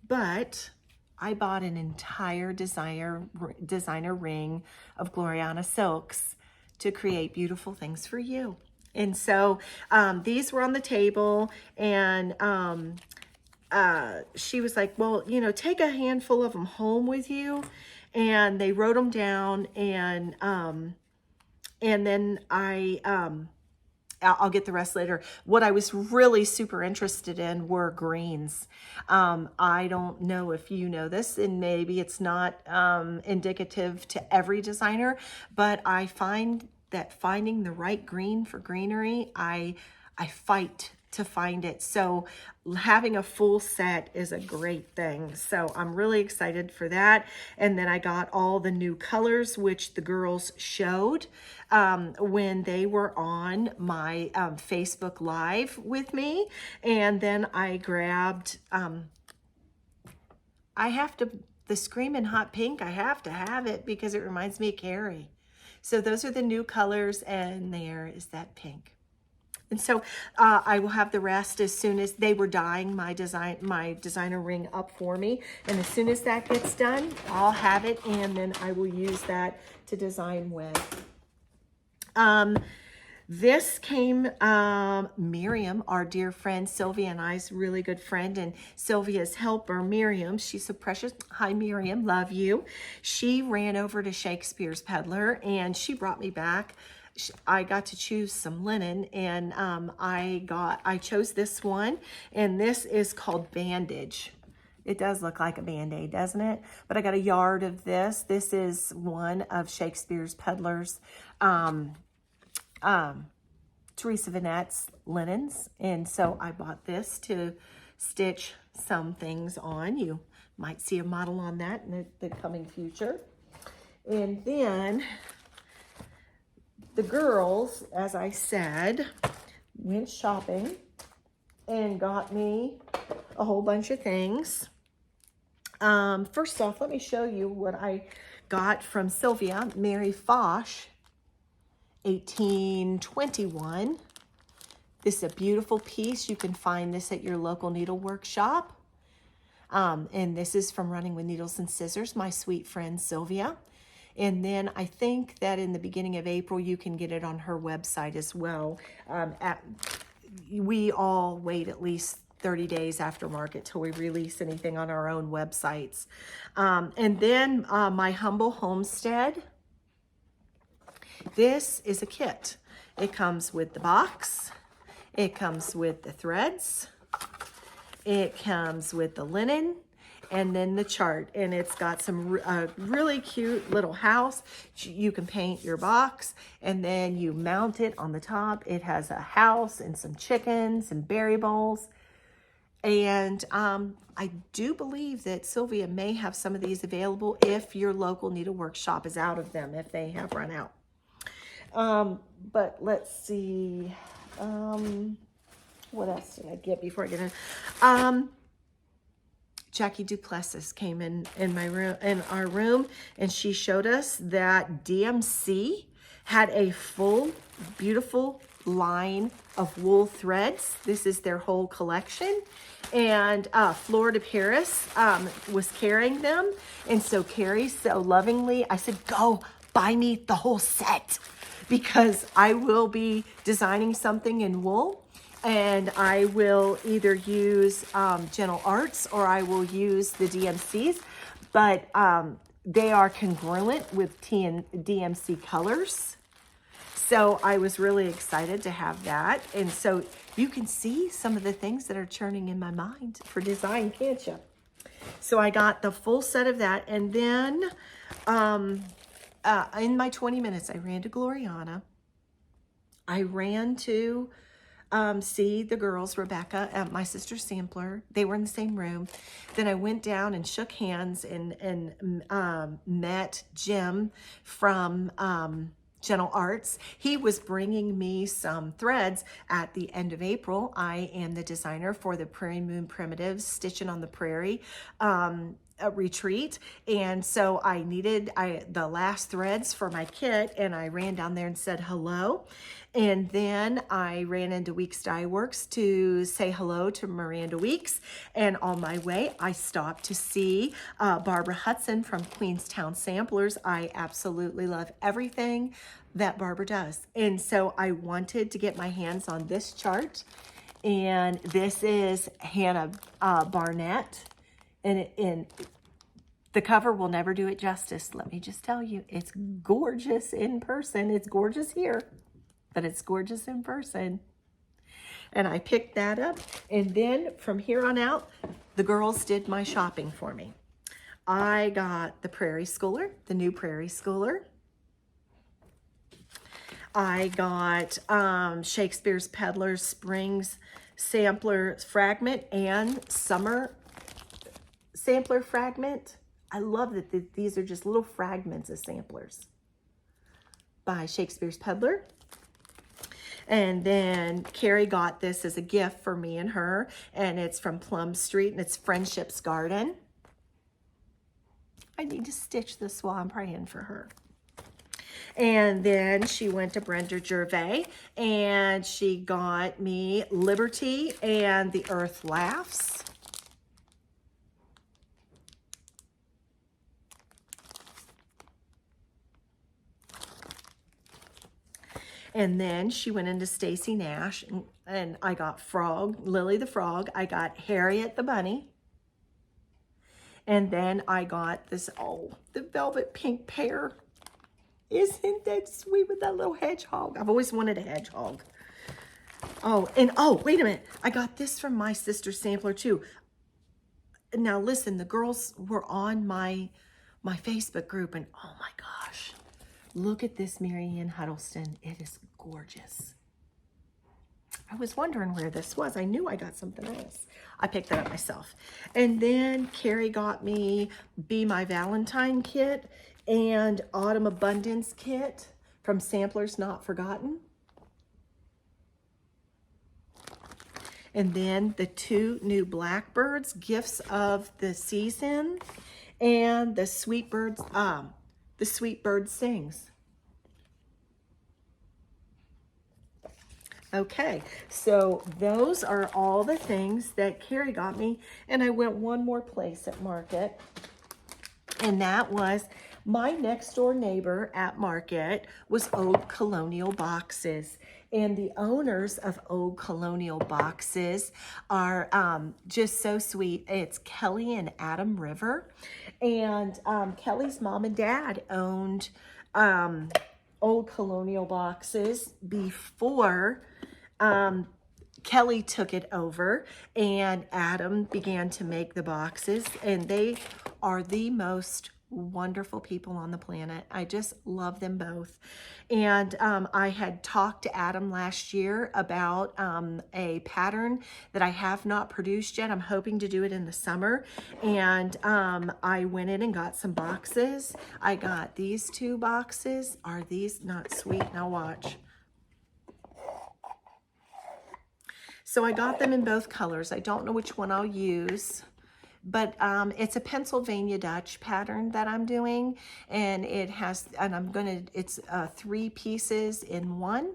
but I bought an entire designer ring of Gloriana Silks to create beautiful things for you. And so these were on the table, and she was like, well, you know, take a handful of them home with you. And they wrote them down, and then I'll get the rest later. What I was really super interested in were greens. I don't know if you know this, and maybe it's not indicative to every designer, but I find that finding the right green for greenery, I fight to find it. So having a full set is a great thing. So I'm really excited for that. And then I got all the new colors, which the girls showed when they were on my Facebook Live with me. And then I grabbed, the Screamin' Hot Pink, I have to have it because it reminds me of Carrie. So those are the new colors, and there is that pink. And so I will have the rest as soon as they were dyeing my designer ring up for me. And as soon as that gets done, I'll have it, and then I will use that to design with. This came, Miriam, our dear friend, Sylvia and I's really good friend, and Sylvia's helper, Miriam. She's so precious. Hi, Miriam. Love you. She ran over to Shakespeare's Peddler, and she brought me back. I got to choose some linen, and I chose this one, and this is called Bandage. It does look like a Band-Aid, doesn't it? But I got a yard of this. This is one of Shakespeare's Peddler's Teresa Vinette's linens, and so I bought this to stitch some things on. You might see a model on that in the coming future. And then the girls, as I said, went shopping and got me a whole bunch of things. First off, let me show you what I got from Sylvia. Mary Foch, 1821. This is a beautiful piece. You can find this at your local needlework shop. And this is from Running with Needles and Scissors, my sweet friend Sylvia. And then I think that in the beginning of April, you can get it on her website as well. We all wait at least 30 days after market till we release anything on our own websites. And then my Humble Homestead. This is a kit. It comes with the box. It comes with the threads. It comes with the linen, and then the chart. And it's got some really cute little house. You can paint your box, and then you mount it on the top. It has a house and some chickens and berry bowls. And I do believe that Sylvia may have some of these available if your local needlework shop is out of them, if they have run out. But let's see, what else did I get before I get in? Jackie Duplessis came in our room, and she showed us that DMC had a full, beautiful line of wool threads. This is their whole collection. And Florida Paris was carrying them. And so Carrie, so lovingly, I said, go buy me the whole set, because I will be designing something in wool, and I will either use Gentle Arts or I will use the DMCs, but they are congruent with DMC colors. So I was really excited to have that. And so you can see some of the things that are churning in my mind for design, can't you? So I got the full set of that. And then in my 20 minutes, I ran to Gloriana. I ran to see the girls, Rebecca, my sister Sampler. They were in the same room. Then I went down and shook hands and met Jim from Gentle Arts. He was bringing me some threads at the end of April. I am the designer for the Prairie Moon Primitives Stitching on the Prairie a retreat, and so I needed the last threads for my kit, and I ran down there and said hello. And then I ran into Weeks Dye Works to say hello to Miranda Weeks, and on my way I stopped to see Barbara Hudson from Queenstown Samplers. I absolutely love everything that Barbara does, and so I wanted to get my hands on this chart, and this is Hannah Barnett. And the cover will never do it justice. Let me just tell you, it's gorgeous in person. It's gorgeous here, but it's gorgeous in person. And I picked that up. And then from here on out, the girls did my shopping for me. I got the Prairie Schooler, the new Prairie Schooler. I got Shakespeare's Peddler's Springs Sampler Fragment and Summer Sampler Fragment. I love that these are just little fragments of samplers by Shakespeare's Peddler. And then Carrie got this as a gift for me and her, and it's from Plum Street, and it's Friendship's Garden. I need to stitch this while I'm praying for her. And then she went to Brenda Gervais and she got me Liberty and the Earth Laughs. And then she went into Stacy Nash and I got Frog, Lily the Frog. I got Harriet the Bunny. And then I got this, oh, the velvet pink pear. Isn't that sweet with that little hedgehog? I've always wanted a hedgehog. Oh, and oh, wait a minute. I got this from my sister sampler too. Now listen, the girls were on my Facebook group and oh my gosh. Look at this Marianne Huddleston. It is gorgeous. I was wondering where this was. I knew I got something else. I picked that up myself. And then Carrie got me Be My Valentine kit and Autumn Abundance kit from Samplers Not Forgotten. And then the 2 new Blackbirds, Gifts of the Season, and the Sweet Bird Sings. Okay, so those are all the things that Carrie got me. And I went one more place at Market, and that was my next door neighbor at Market was Old Colonial Boxes. And the owners of Old Colonial Boxes are just so sweet. It's Kelly and Adam River. And Kelly's mom and dad owned Old Colonial Boxes before Kelly took it over, and Adam began to make the boxes, and they are the most wonderful people on the planet. I just love them both. And I had talked to Adam last year about a pattern that I have not produced yet. I'm hoping to do it in the summer. And I went in and got some boxes. I got these 2 boxes. Are these not sweet? Now watch. So I got them in both colors. I don't know which one I'll use. But it's a Pennsylvania Dutch pattern that I'm doing, and it has, and it's 3 pieces in one.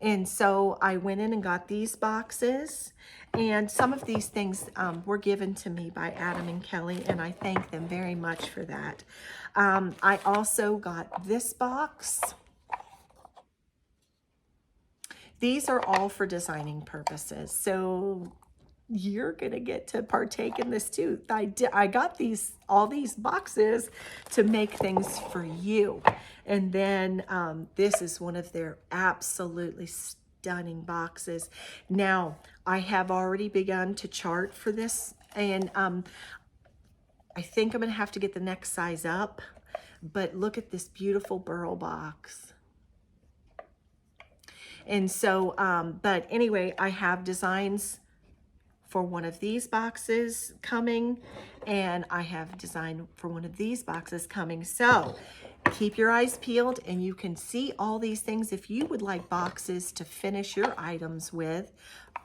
And so I went in and got these boxes, and some of these things were given to me by Adam and Kelly, and I thank them very much for that. I also got this box. These are all for designing purposes. So you're gonna get to partake in this too. I got all these boxes to make things for you. And then this is one of their absolutely stunning boxes. Now, I have already begun to chart for this, and I think I'm gonna have to get the next size up, but look at this beautiful burl box. And so, but anyway, I have designs for one of these boxes coming, and I have design for one of these boxes coming. So keep your eyes peeled, and you can see all these things. If you would like boxes to finish your items with,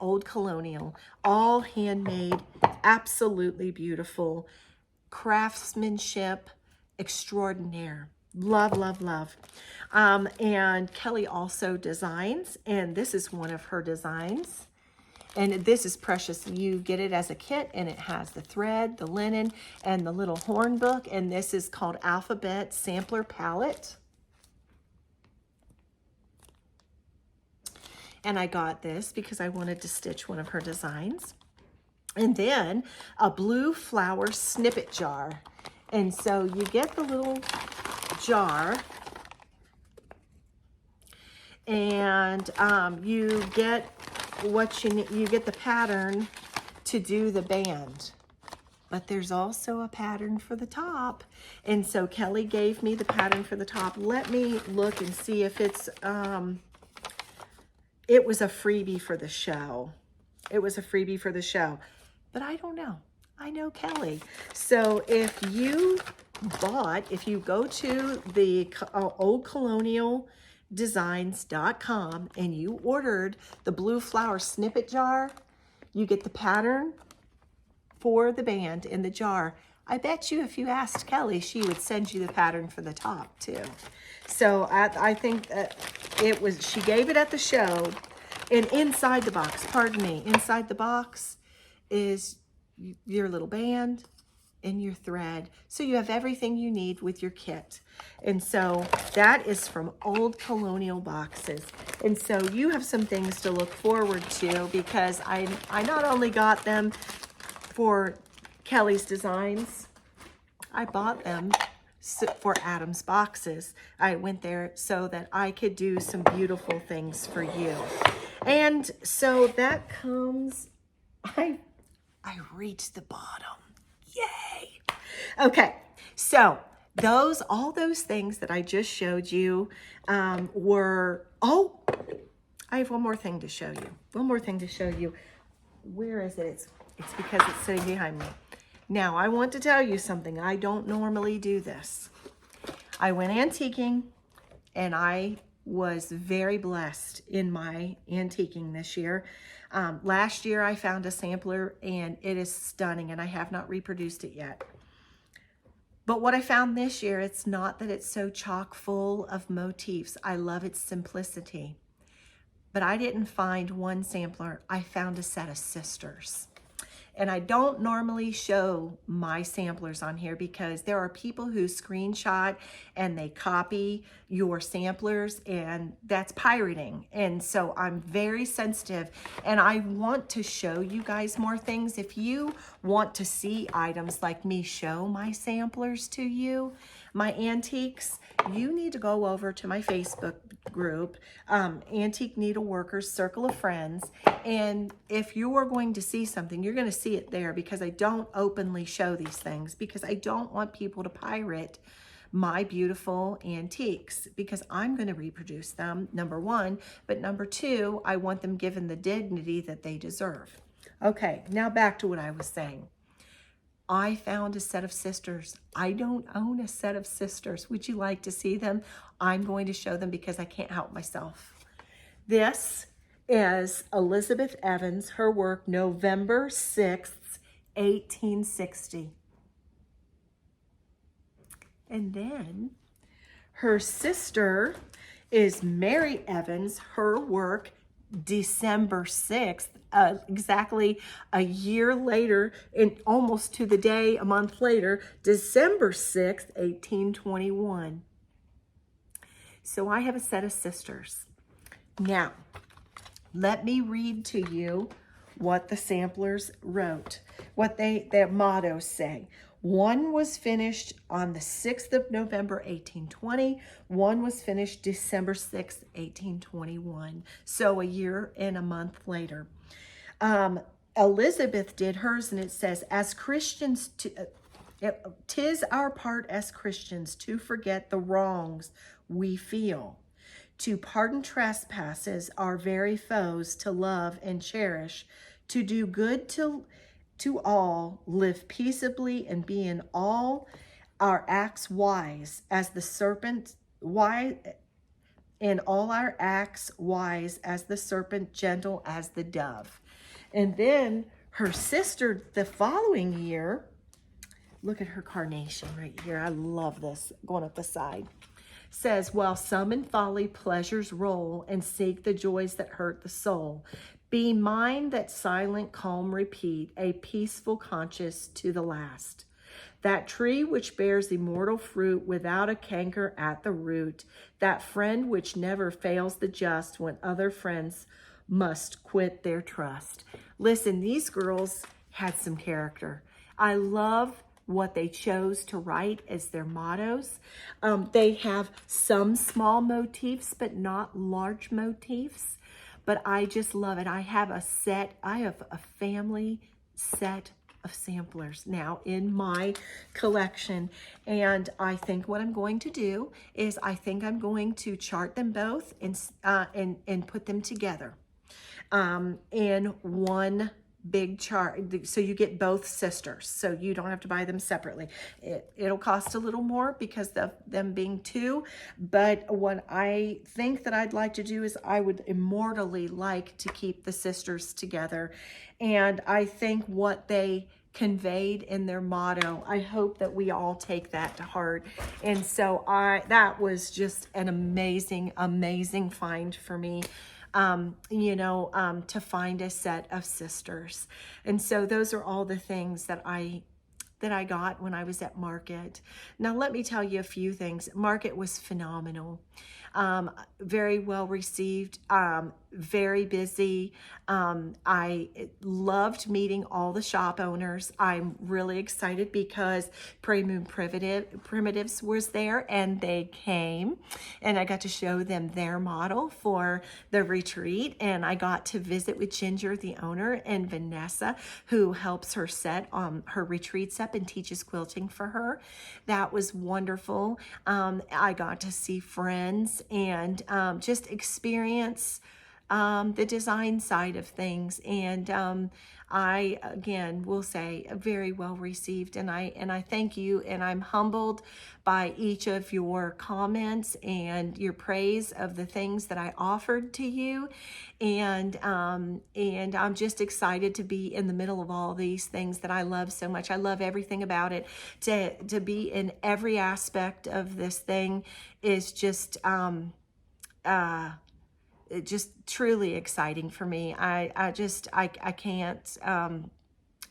Old Colonial, all handmade, absolutely beautiful, craftsmanship extraordinaire. Love, love, love. And Kelly also designs, and this is one of her designs. And this is precious. You get it as a kit, and it has the thread, the linen, and the little horn book. And this is called Alphabet Sampler Palette. And I got this because I wanted to stitch one of her designs. And then a blue flower snippet jar. And so you get the little jar, and you get what you need. You get the pattern to do the band, but there's also a pattern for the top. And so Kelly gave me the pattern for the top. Let me look and see if it's it was a freebie for the show. It was a freebie for the show, but I don't know. I know Kelly. So if you go to the oldcolonialdesigns.com and you ordered the blue flower snippet jar, you get the pattern for the band in the jar. I bet you if you asked Kelly, she would send you the pattern for the top too. So I think that she gave it at the show. And inside the box, pardon me, inside the box is your little band and your thread. So you have everything you need with your kit. And so that is from old colonial boxes. And so you have some things to look forward to, because I not only got them for Kelly's Designs, I bought them for Adam's Boxes. I went there so that I could do some beautiful things for you. And so that comes, I reached the bottom. Yay. Okay, so all those things that I just showed you were, oh, I have one more thing to show you. One more thing to show you. Where is it? It's because it's sitting behind me. Now, I want to tell you something. I don't normally do this. I went antiquing, and I was very blessed in my antiquing this year. Last year, I found a sampler, and it is stunning, and I have not reproduced it yet. But what I found this year, it's not that it's so chock full of motifs. I love its simplicity. But I didn't find one sampler. I found a set of sisters. And I don't normally show my samplers on here because there are people who screenshot and they copy your samplers, and that's pirating. And so I'm very sensitive, and I want to show you guys more things. If you want to see items like me show my samplers to you, my antiques, you need to go over to my Facebook group, Antique Needleworkers Circle of Friends. And if you are going to see something, you're going to see it there, because I don't openly show these things, because I don't want people to pirate my beautiful antiques, because I'm going to reproduce them, number one, but number two, I want them given the dignity that they deserve. Okay, now back to what I was saying. I found a set of sisters. I don't own a set of sisters. Would you like to see them? I'm going to show them because I can't help myself. This is Elizabeth Evans, her work, November 6th, 1860. And then her sister is Mary Evans, her work, December 6th, exactly a year later, and almost to the day, a month later, December 6th, 1821. So I have a set of sisters. Now, let me read to you what the samplers wrote, what their mottos say. One was finished on the 6th of November, 1820. One was finished December 6th, 1821. So a year and a month later. Elizabeth did hers, and it says, as Christians, 'tis our part as Christians to forget the wrongs we feel, to pardon trespasses our very foes, to love and cherish, to do good to all, live peaceably, and be in all our acts wise as the serpent, in all our acts wise as the serpent, gentle as the dove. And then her sister the following year, look at her carnation right here. I love this going up the side. Says, while some in folly pleasures roll and seek the joys that hurt the soul, be mine that silent calm repeat, a peaceful conscience to the last. That tree which bears immortal fruit without a canker at the root, that friend which never fails the just when other friends must quit their trust. Listen, these girls had some character. I love what they chose to write as their mottos. They have some small motifs, but not large motifs. But I just love it. I have a family set of samplers now in my collection. And I think what I'm going to do is I think I'm going to chart them both and put them together in one big chart, so you get both sisters, so you don't have to buy them separately. It'll cost a little more because of them being two, but what I think that I'd like to do is I would immortally like to keep the sisters together, and I think what they conveyed in their motto. I hope that we all take that to heart. And so that was just an amazing, amazing find for me. To find a set of sisters. And so those are all the things that I got when I was at Market. Now, let me tell you a few things. Market was phenomenal. Very well received, very busy. I loved meeting all the shop owners. I'm really excited because Prairie Moon Primitives was there, and they came, and I got to show them their model for the retreat, and I got to visit with Ginger, the owner, and Vanessa, who helps her set her retreats up and teaches quilting for her. That was wonderful. I got to see friends and just experience the design side of things. And I, again, will say very well received. And I thank you, and I'm humbled by each of your comments and your praise of the things that I offered to you. And I'm just excited to be in the middle of all these things that I love so much. I love everything about it. To be in every aspect of this thing is just truly exciting for me. I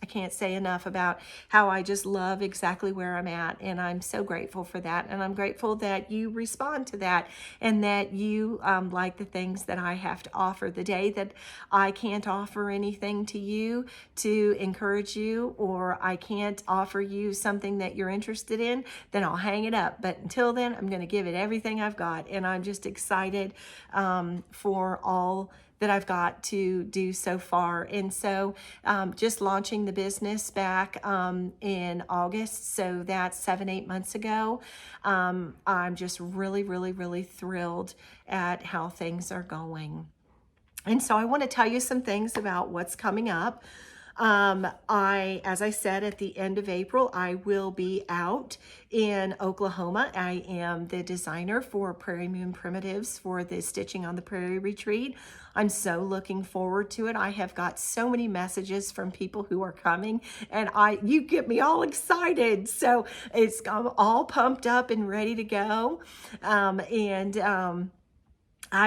can't say enough about how I just love exactly where I'm at, and I'm so grateful for that. And I'm grateful that you respond to that, and that you like the things that I have to offer. The day that I can't offer anything to you to encourage you, or I can't offer you something that you're interested in, then I'll hang it up. But until then, I'm going to give it everything I've got, and I'm just excited for all that I've got to do so far. And so just launching the business back in August, so that's 7-8 months ago. I'm just really, really, really thrilled at how things are going. And so I want to tell you some things about what's coming up. As I said, at the end of April, I will be out in Oklahoma. I am the designer for Prairie Moon Primitives for the Stitching on the Prairie retreat. I'm so looking forward to it. I have got so many messages from people who are coming, and you get me all excited. So I'm all pumped up and ready to go. I've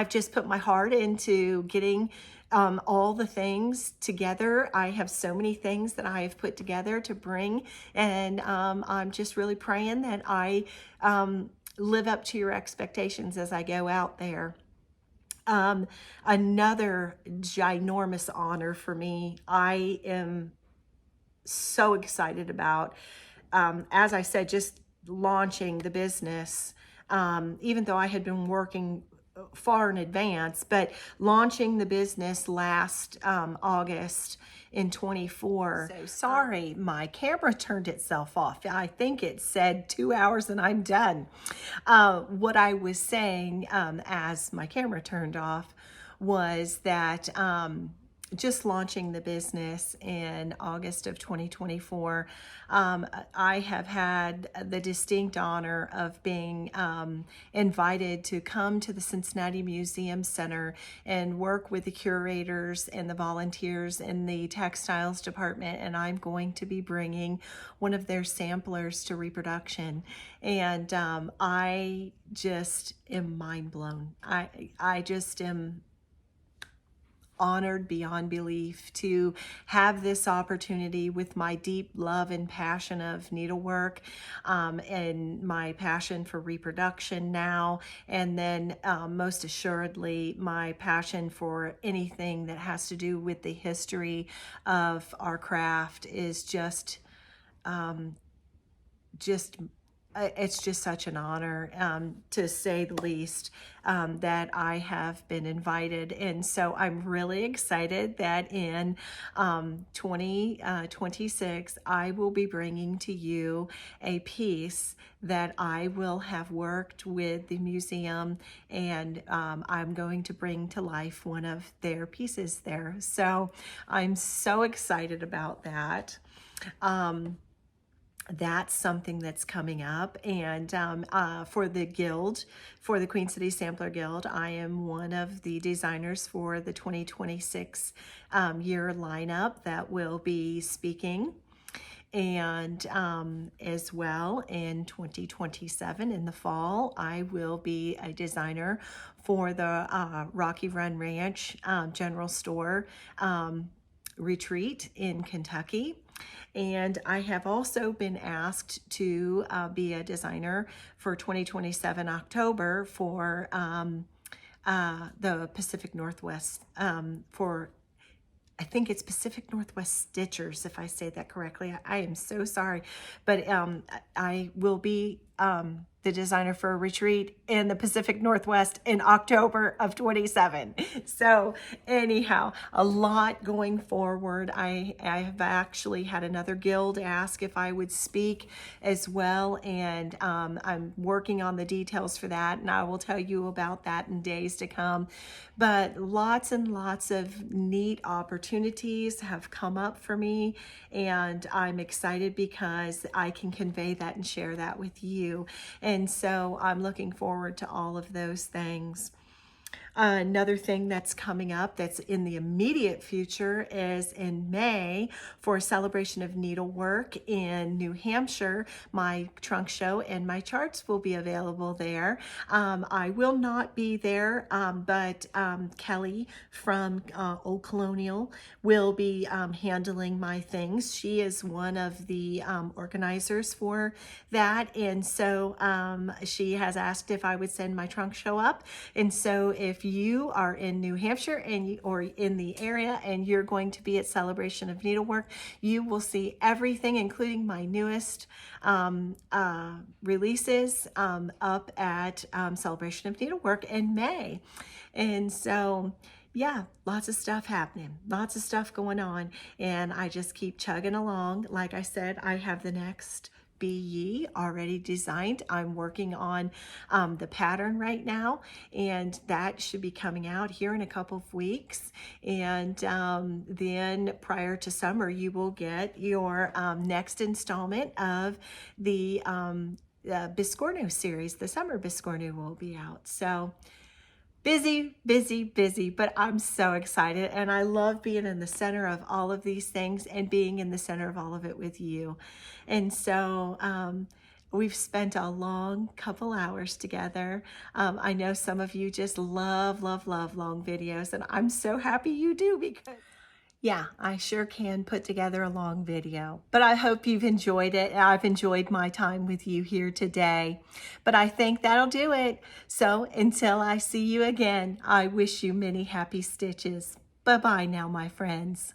just put my heart into getting all the things together. I have so many things that I have put together to bring, and I'm just really praying that I live up to your expectations as I go out there. Another ginormous honor for me, I am so excited about, as I said, just launching the business, even though I had been working far in advance, but launching the business last August in 24. So sorry, my camera turned itself off. I think it said 2 hours and I'm done. What I was saying as my camera turned off was that just launching the business in August of 2024, I have had the distinct honor of being invited to come to the Cincinnati Museum Center and work with the curators and the volunteers in the textiles department, and I'm going to be bringing one of their samplers to reproduction. And I just am mind blown. I just am honored beyond belief to have this opportunity with my deep love and passion of needlework, and my passion for reproduction now, and then most assuredly my passion for anything that has to do with the history of our craft is just it's just such an honor, to say the least, that I have been invited. And so I'm really excited that in 2026, I will be bringing to you a piece that I will have worked with the museum, and I'm going to bring to life one of their pieces there. So I'm so excited about that. That's something that's coming up. And for the Guild, for the Queen City Sampler Guild, I am one of the designers for the 2026 year lineup that will be speaking. And as well, in 2027, in the fall, I will be a designer for the Rocky Run Ranch General Store retreat in Kentucky. And I have also been asked to be a designer for 2027 October for the Pacific Northwest for, I think it's Pacific Northwest Stitchers, if I say that correctly. I am so sorry, but I will be the designer for a retreat in the Pacific Northwest in October of 27. So anyhow, a lot going forward. I have actually had another guild ask if I would speak as well, and I'm working on the details for that, and I will tell you about that in days to come. But lots and lots of neat opportunities have come up for me, and I'm excited because I can convey that and share that with you. And so I'm looking forward to all of those things. Another thing that's coming up that's in the immediate future is in May for a celebration of needlework in New Hampshire. My trunk show and my charts will be available there. I will not be there, but Kelly from Old Colonial will be handling my things. She is one of the organizers for that, and so she has asked if I would send my trunk show up. And so if you are in New Hampshire and or in the area and you're going to be at Celebration of Needlework, you will see everything, including my newest releases up at Celebration of Needlework in May. And so yeah, lots of stuff happening, lots of stuff going on, and I just keep chugging along. Like I said, I have the next Be Ye already designed. I'm working on the pattern right now, and that should be coming out here in a couple of weeks. And then prior to summer, you will get your next installment of the Biscornu series. The summer Biscornu will be out. So busy, busy, busy, but I'm so excited, and I love being in the center of all of these things and being in the center of all of it with you. And so we've spent a long couple hours together. I know some of you just love, love, love long videos, and I'm so happy you do, because yeah, I sure can put together a long video, but I hope you've enjoyed it. I've enjoyed my time with you here today, but I think that'll do it. So until I see you again, I wish you many happy stitches. Bye-bye now, my friends.